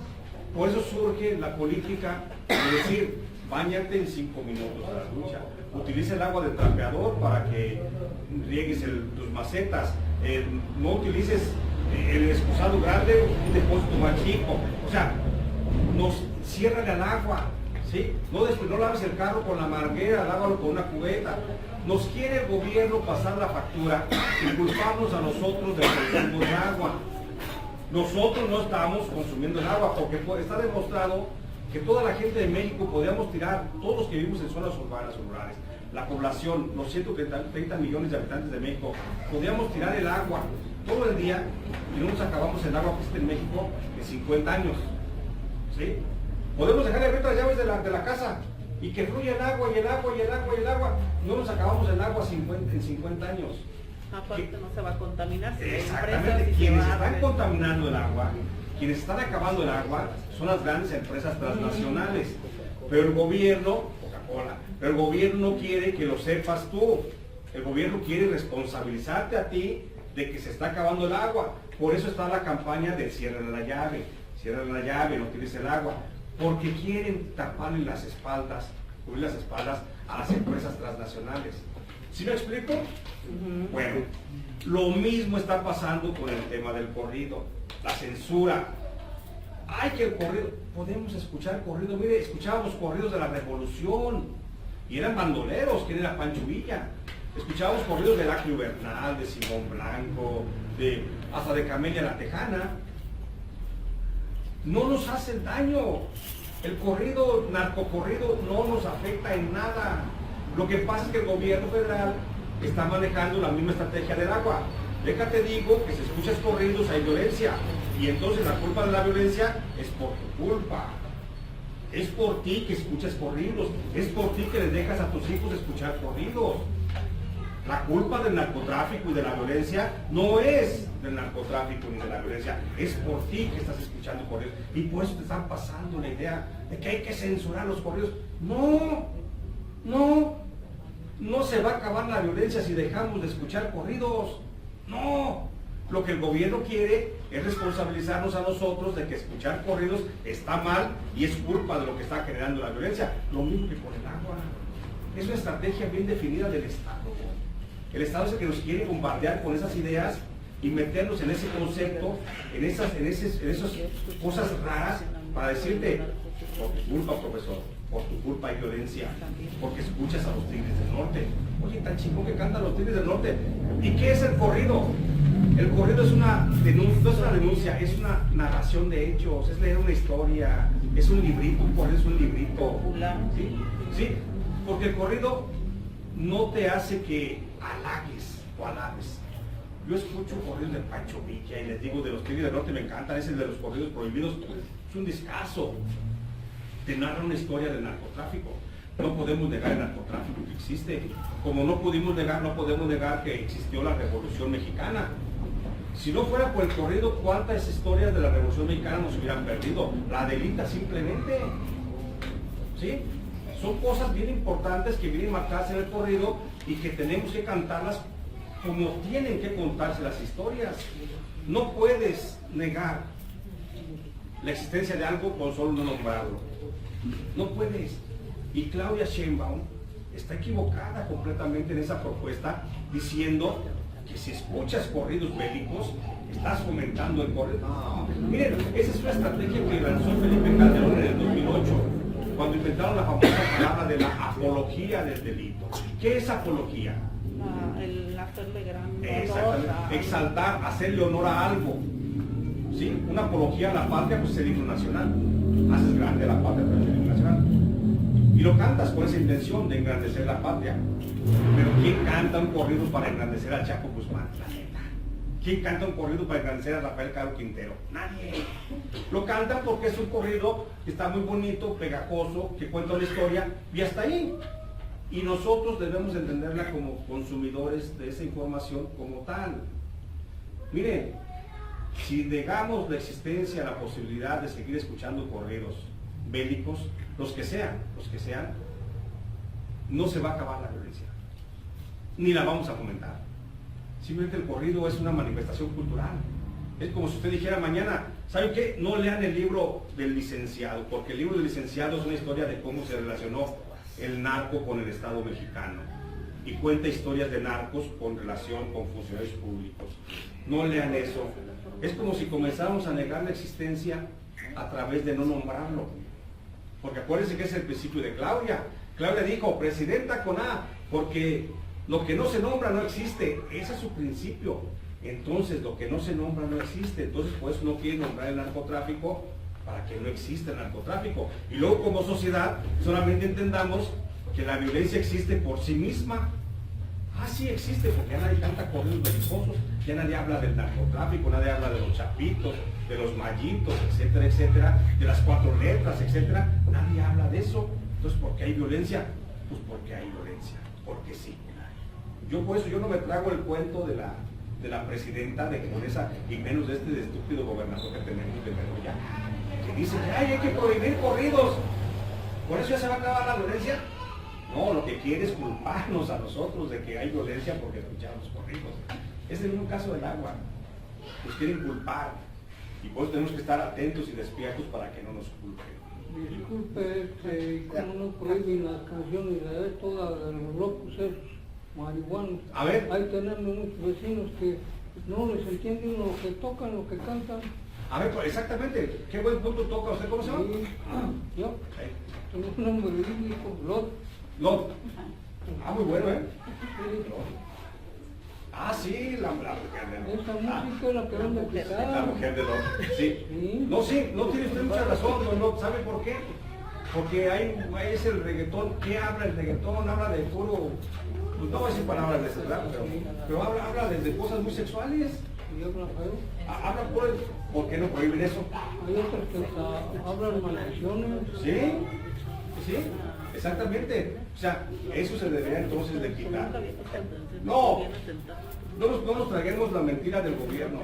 surge la política de decir, báñate en 5 minutos a la ducha, utiliza el agua del trapeador para que riegues tus macetas, no utilices el excusado grande, un depósito más chico. O sea, nos cierran el agua, ¿sí? No laves el carro con la manguera, lávalo con una cubeta. Nos quiere el gobierno pasar la factura y culparnos a nosotros del consumo de agua. Nosotros no estamos consumiendo el agua, porque está demostrado que toda la gente de México podríamos tirar, todos los que vivimos en zonas urbanas o rurales, la población, los 130 millones de habitantes de México, podríamos tirar el agua todo el día y no nos acabamos el agua que existe en México en 50 años. ¿Sí? Podemos dejar abiertas las llaves de la casa y que fluya el agua y el agua y el agua y el agua. No nos acabamos el agua en 50 años. Aparte no se va a contaminar. Exactamente. Quienes están contaminando el agua, quienes están acabando el agua, son las grandes empresas transnacionales. Pero el gobierno, Coca-Cola, pero el gobierno no quiere que lo sepas tú. El gobierno quiere responsabilizarte a ti de que se está acabando el agua. Por eso está la campaña de cierra la llave, no tires el agua, porque quieren taparle las espaldas, cubrir las espaldas a las empresas transnacionales. ¿Sí me explico? Bueno, lo mismo está pasando con el tema del corrido, la censura. Ay, que el corrido, podemos escuchar corrido, mire, escuchábamos corridos de la Revolución, y eran bandoleros, que era Pancho Villa. Escuchábamos corridos de Lacrio Bernal, de Simón Blanco, hasta de Camelia la Tejana. No nos hacen daño. El corrido, narcocorrido, no nos afecta en nada. Lo que pasa es que el gobierno federal está manejando la misma estrategia del agua. Déjate digo que si escuchas corridos hay violencia. Y entonces la culpa de la violencia es por tu culpa. Es por ti que escuchas corridos. Es por ti que les dejas a tus hijos escuchar corridos. La culpa del narcotráfico y de la violencia no es del narcotráfico ni de la violencia, es por ti que estás escuchando corridos. Y por eso te están pasando la idea de que hay que censurar los corridos. No se va a acabar la violencia si dejamos de escuchar corridos. No. Lo que el gobierno quiere es responsabilizarnos a nosotros de que escuchar corridos está mal y es culpa de lo que está generando la violencia. Lo mismo que con el agua. Es una estrategia bien definida del Estado. El Estado es el que nos quiere bombardear con esas ideas y meternos en ese concepto, en esas cosas raras para decirte, por tu culpa, profesor, por tu culpa hay violencia, porque escuchas a los Tigres del Norte. Oye, tan chingón que cantan los Tigres del Norte. ¿Y qué es el corrido? El corrido es una denuncia, no es una denuncia, es una narración de hechos, es leer una historia, es un librito, un corrido es un librito. ¿Sí? ¿Sí? Porque el corrido no te hace que halagues o alabes. Yo escucho corridos de Pancho Villa y les digo de los Tigres del Norte, me encantan, ese de los corridos prohibidos, es un discazo. Te narra una historia del narcotráfico. No podemos negar el narcotráfico que existe. Como no podemos negar que existió la Revolución Mexicana. Si no fuera por el corrido, ¿cuántas historias de la Revolución Mexicana nos hubieran perdido? La delita simplemente. ¿Sí? Son cosas bien importantes que vienen marcadas en el corrido y que tenemos que cantarlas como tienen que contarse las historias. No puedes negar la existencia de algo con solo no nombrarlo. No puedes. Y Claudia Sheinbaum está equivocada completamente en esa propuesta, diciendo que si escuchas corridos bélicos, estás fomentando el corrido. No, miren, esa es una estrategia que lanzó Felipe Calderón en el 2008, cuando inventaron la famosa palabra de la apología del delito. ¿Qué es apología? El hacerle gran Exactamente. honor. Exaltar, hacerle honor a algo. ¿Sí? Una apología a la patria, pues es el himno nacional. Haces grande a la patria, pero es el himno nacional. Y lo cantas con esa intención de engrandecer la patria. Pero ¿quién canta un corrido para engrandecer al Chapo Guzmán? La neta. ¿Quién canta un corrido para engrandecer a Rafael Caro Quintero? Nadie. Lo cantan porque es un corrido que está muy bonito, pegajoso, que cuenta una historia y hasta ahí. Y nosotros debemos entenderla como consumidores de esa información como tal. Miren, si negamos la existencia, la posibilidad de seguir escuchando corridos bélicos, los que sean, no se va a acabar la violencia, ni la vamos a fomentar. Simplemente el corrido es una manifestación cultural. Es como si usted dijera mañana, ¿saben qué? No lean el libro del licenciado, porque el libro del licenciado es una historia de cómo se relacionó el narco con el Estado mexicano y cuenta historias de narcos con relación con funcionarios públicos. No lean eso. Es como si comenzáramos a negar la existencia a través de no nombrarlo. Porque acuérdense que es el principio de Claudia. Claudia dijo, presidenta con A, porque lo que no se nombra no existe. Ese es su principio. Entonces, lo que no se nombra no existe. Entonces, pues no quiere nombrar el narcotráfico para que no exista el narcotráfico. Y luego, como sociedad, solamente entendamos que la violencia existe por sí misma. Ah, sí existe, porque ya nadie canta corridos belicosos, ya nadie habla del narcotráfico, nadie habla de los chapitos, de los mallitos, etcétera, etcétera, de las 4 letras, etcétera. Nadie habla de eso. Entonces, ¿por qué hay violencia? Pues porque hay violencia, porque sí. Yo por eso yo no me trago el cuento de la presidenta de Condesa y menos de este estúpido gobernador que tenemos de Meroya, que dice que hay que prohibir corridos. ¿Por eso ya se va a acabar la violencia? No, lo que quiere es culparnos a nosotros de que hay violencia porque escuchamos corridos. Es el mismo caso del agua. Nos quieren culpar. Y por eso tenemos que estar atentos y despiertos para que no nos culpen. Disculpe, ¿cómo no prohíben las canciones de todas de los locos esos, marihuanos? A ver. Ahí tenemos muchos vecinos que no les entienden lo que tocan, lo que cantan. A ver, pues, exactamente. ¿Qué buen punto toca usted? ¿Cómo se llama? Y yo tengo un nombre bíblico, Lot. Lot. Ah, muy bueno, ¿eh? Sí. Ah, sí, la mujer de Lot. Esa música es la que van a quitar. La mujer de Lot. Sí. Sí. No, sí, no tiene usted mucha razón, don Lot. ¿Sabe por qué? Porque ahí es el reggaetón. ¿Qué habla el reggaetón? Habla de puro... Pues no voy a decir palabras de ese, ¿verdad? Pero habla desde cosas muy sexuales. Y habla feo. Habla ¿por qué no prohíben eso? Hay otras que hasta hablan maldiciones. Sí, sí, exactamente. O sea, eso se debería entonces de quitar. No nos traguemos la mentira del gobierno.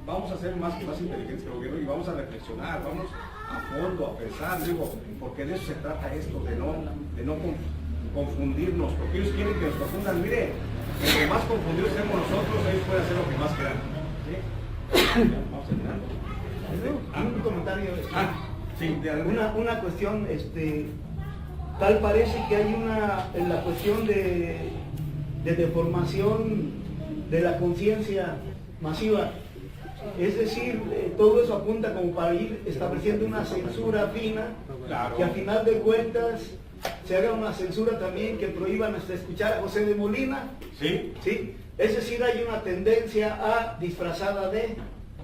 Vamos a ser más inteligentes que el gobierno y vamos a reflexionar, vamos a fondo, a pensar, digo, porque de eso se trata esto, de no confundirnos, porque ellos quieren que nos confundan. Mire, entre más confundidos seamos nosotros, ellos pueden hacer lo que más quieran. ¿Sí? Vamos terminando. Un comentario. Sí, de alguna. Una cuestión, tal parece que hay en la cuestión de deformación de la conciencia masiva. Es decir, todo eso apunta como para ir estableciendo una censura fina, Claro. que a final de cuentas se haga una censura también que prohíban hasta escuchar a José de Molina. Sí. ¿Sí? Es decir, hay una tendencia a disfrazada de,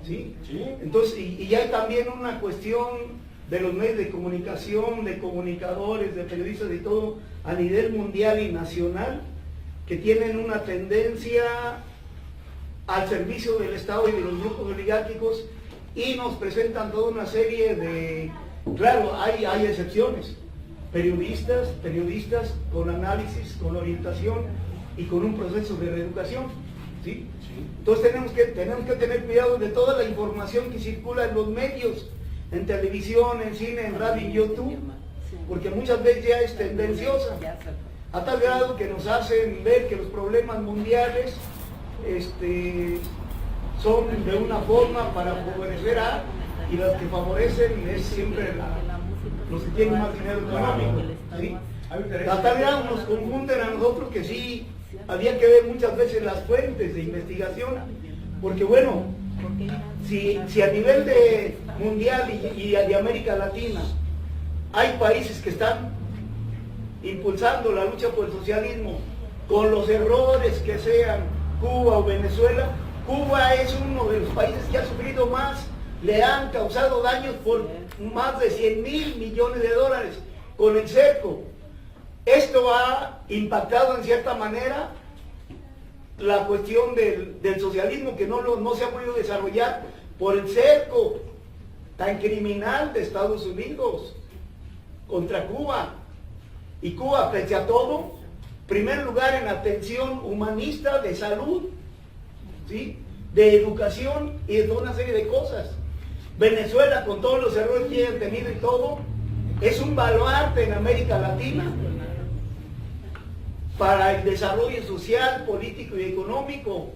¿sí? Sí. Entonces, y hay también una cuestión de los medios de comunicación, de comunicadores, de periodistas y todo, a nivel mundial y nacional, que tienen una tendencia al servicio del Estado y de los grupos oligárquicos y nos presentan toda una serie de... Claro, hay excepciones. Periodistas con análisis, con orientación y con un proceso de reeducación, ¿sí? Entonces tenemos que tener cuidado de toda la información que circula en los medios, en televisión, en cine, en radio, en YouTube, porque muchas veces ya es tendenciosa, a tal grado que nos hacen ver que los problemas mundiales son de una forma para favorecer a, y las que favorecen es siempre los que tienen más dinero económico, ¿sí? A tal grado nos confunden a nosotros que sí había que ver muchas veces las fuentes de investigación, porque bueno, si a nivel de mundial y de América Latina hay países que están impulsando la lucha por el socialismo, con los errores que sean Cuba o Venezuela, Cuba es uno de los países que ha sufrido más, le han causado daños por más de 100.000 millones de dólares con el cerco. Esto ha impactado en cierta manera la cuestión del socialismo, que no se ha podido desarrollar por el cerco tan criminal de Estados Unidos contra Cuba. Y Cuba, pese a todo, primer lugar en atención humanista, de salud, ¿sí?, de educación y de toda una serie de cosas. Venezuela, con todos los errores que hayan tenido y todo, es un baluarte en América Latina para el desarrollo social, político y económico.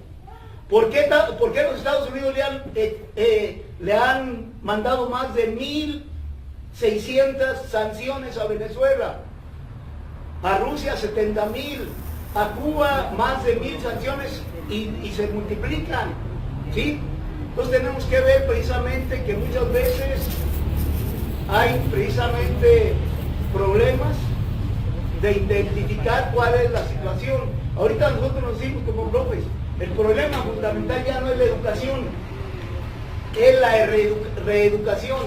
¿Por qué los Estados Unidos le han mandado más de 1.600 sanciones a Venezuela? A Rusia 70.000, a Cuba más de 1.000 sanciones y se multiplican, ¿sí? Entonces tenemos que ver precisamente que muchas veces hay precisamente problemas de identificar cuál es la situación. Ahorita nosotros nos decimos como profes, el problema fundamental ya no es la educación, es la reeducación.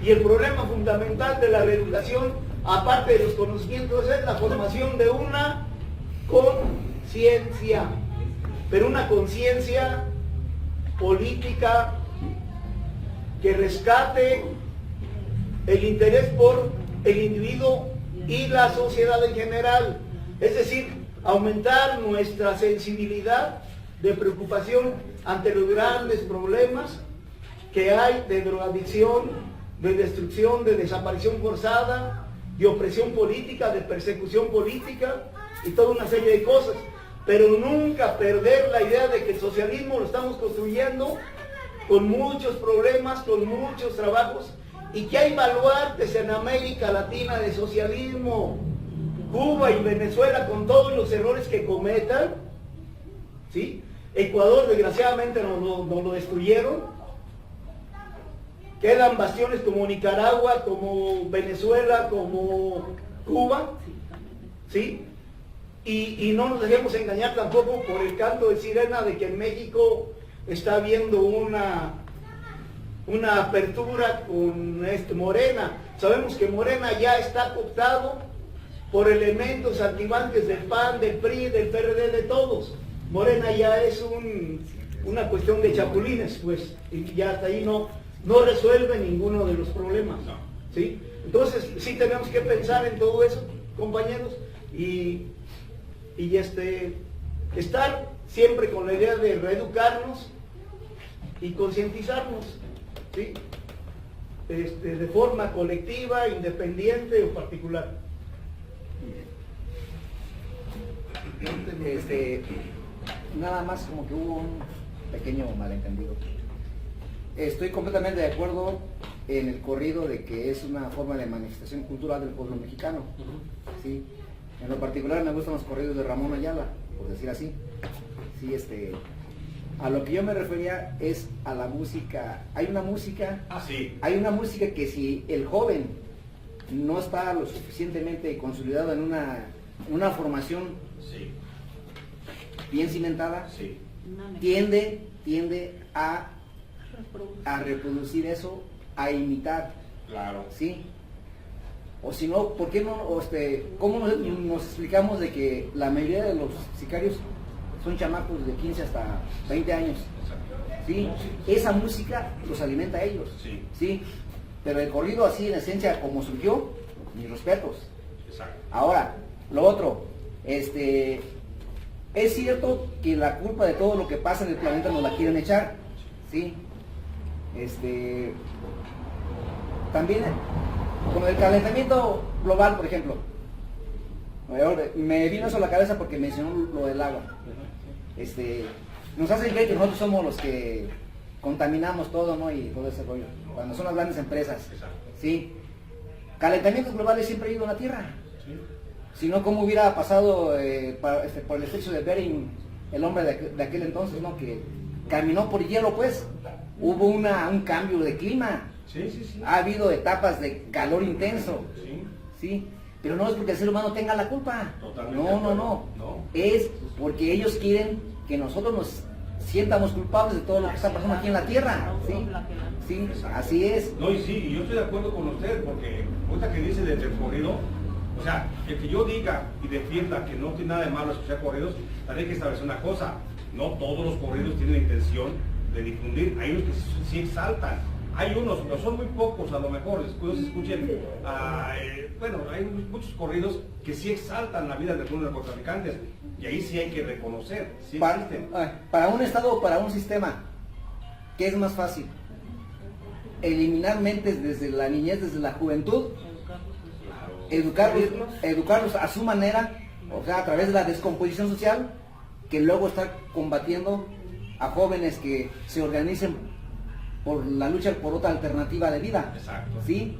Y el problema fundamental de la reeducación, aparte de los conocimientos, es la formación de una conciencia, pero una conciencia política que rescate el interés por el individuo y la sociedad en general, es decir, aumentar nuestra sensibilidad de preocupación ante los grandes problemas que hay de drogadicción, de destrucción, de desaparición forzada, de opresión política, de persecución política y toda una serie de cosas. pero nunca perder la idea de que el socialismo lo estamos construyendo con muchos problemas, con muchos trabajos, y que hay baluartes en América Latina de socialismo. Cuba y Venezuela, con todos los errores que cometan, ¿sí? Ecuador desgraciadamente nos lo destruyeron. Quedan bastiones como Nicaragua, como Venezuela, como Cuba, ¿sí? Y no nos dejemos engañar tampoco por el canto de sirena de que en México está habiendo una apertura con Morena. Sabemos que Morena ya está cooptado por elementos activantes del PAN, del PRI, del PRD, de todos. Morena ya es una cuestión de chapulines, pues, y ya hasta ahí no resuelve ninguno de los problemas, ¿sí? Entonces, sí tenemos que pensar en todo eso, compañeros, y estar siempre con la idea de reeducarnos y concientizarnos, ¿sí? De forma colectiva, independiente o particular. Nada más como que hubo un pequeño malentendido. Estoy completamente de acuerdo en el corrido de que es una forma de manifestación cultural del pueblo mexicano, ¿sí? En lo particular me gustan los corridos de Ramón Ayala, por decir así. Sí, a lo que yo me refería es a la música. Hay una música que si el joven no está lo suficientemente consolidado en una formación bien cimentada, tiende a reproducir eso, a imitar. Claro. ¿Sí? O si no, ¿por qué no? ¿Cómo nos explicamos de que la mayoría de los sicarios son chamacos de 15 hasta 20 años? ¿Sí? Esa música los alimenta a ellos. ¿Sí? Pero el corrido así, en esencia, como surgió, mis respetos. Exacto. Ahora, lo otro, es cierto que la culpa de todo lo que pasa en el planeta nos la quieren echar, ¿sí? También con el calentamiento global, por ejemplo, me vino eso a la cabeza porque mencionó lo del agua. Nos hacen creer que nosotros somos los que contaminamos todo, ¿no? Y todo ese rollo, cuando son las grandes empresas, ¿sí? Calentamientos globales siempre ha ido a la Tierra. Si no, ¿cómo hubiera pasado por el estrecho de Bering el hombre de aquel entonces, ¿no? Que caminó por hielo, pues. Hubo un cambio de clima. Ha habido etapas de calor intenso. ¿Sí? Pero no es porque el ser humano tenga la culpa. No. Es porque ellos quieren que nosotros nos sientamos culpables de todo lo que está pasando aquí en la Tierra. ¿Sí? Así es. No, y yo estoy de acuerdo con usted, porque ahorita que dice del corrido, o sea, el que yo diga y defienda que no tiene nada de malo escuchar corridos, también hay que establecer una cosa: no todos los corridos tienen la intención de difundir. Hay unos que sí exaltan, hay unos, pero son muy pocos a lo mejor. Después escuchen, hay muchos corridos que sí exaltan la vida de algunos narcotraficantes, y ahí sí hay que reconocer, sí existen. Para un Estado o para un sistema, ¿qué es más fácil? Eliminar mentes desde la niñez, desde la juventud, educarlos a su manera, o sea, a través de la descomposición social, que luego estar combatiendo a jóvenes que se organicen por la lucha por otra alternativa de vida. Exacto. ¿Sí?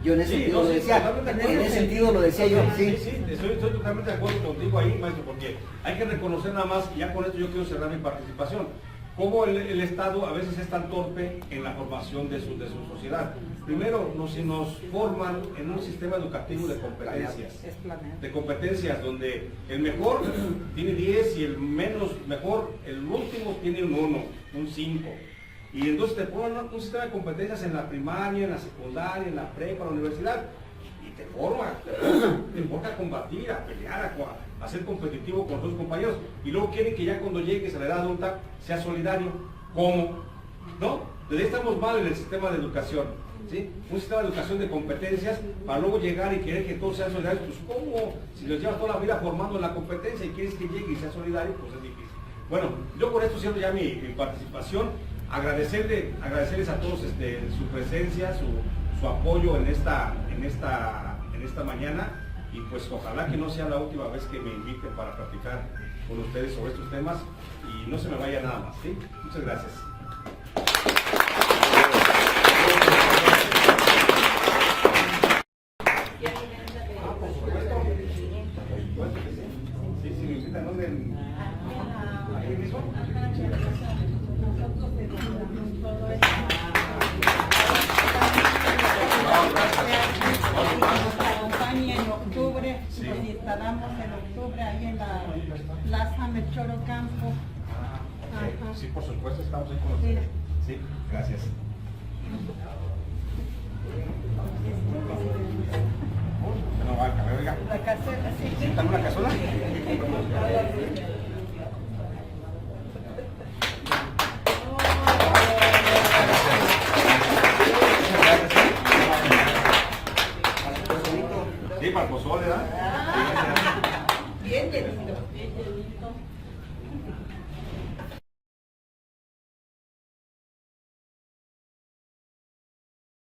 Yo en ese sentido lo decía. En ese sentido lo decía yo. Sí, estoy totalmente de acuerdo contigo ahí, maestro, porque hay que reconocer nada más, y ya con esto yo quiero cerrar mi participación, cómo el Estado a veces es tan torpe en la formación de su sociedad. Primero, nos forman en un sistema educativo de competencias, donde el mejor tiene 10 y el menos mejor, el último tiene un 1, un 5. Y entonces te ponen un sistema de competencias en la primaria, en la secundaria, en la prepa, en la universidad, y te forma a combatir, a pelear, a ser competitivo con tus compañeros, y luego quieren que ya cuando llegues a la edad adulta seas solidario. ¿Cómo? ¿No? Desde ahí estamos mal en el sistema de educación, ¿sí? Un sistema de educación de competencias para luego llegar y querer que todos sean solidarios. Pues ¿cómo? Si los llevas toda la vida formando en la competencia y quieres que llegue y sea solidario, pues es difícil. Bueno, yo por esto cierro ya mi participación. Agradecerles a todos su presencia, su apoyo en esta mañana. y pues ojalá que no sea la última vez que me inviten para platicar con ustedes sobre estos temas y no se me vaya nada más, ¿sí? Muchas gracias. Sí, sí, me invitan, ¿dónde? ¿Aquí mismo? Campaña en octubre, nos instalamos en octubre ahí en la Plaza Melchor Ocampo. Sí, por supuesto, estamos ahí con ustedes. Sí, gracias.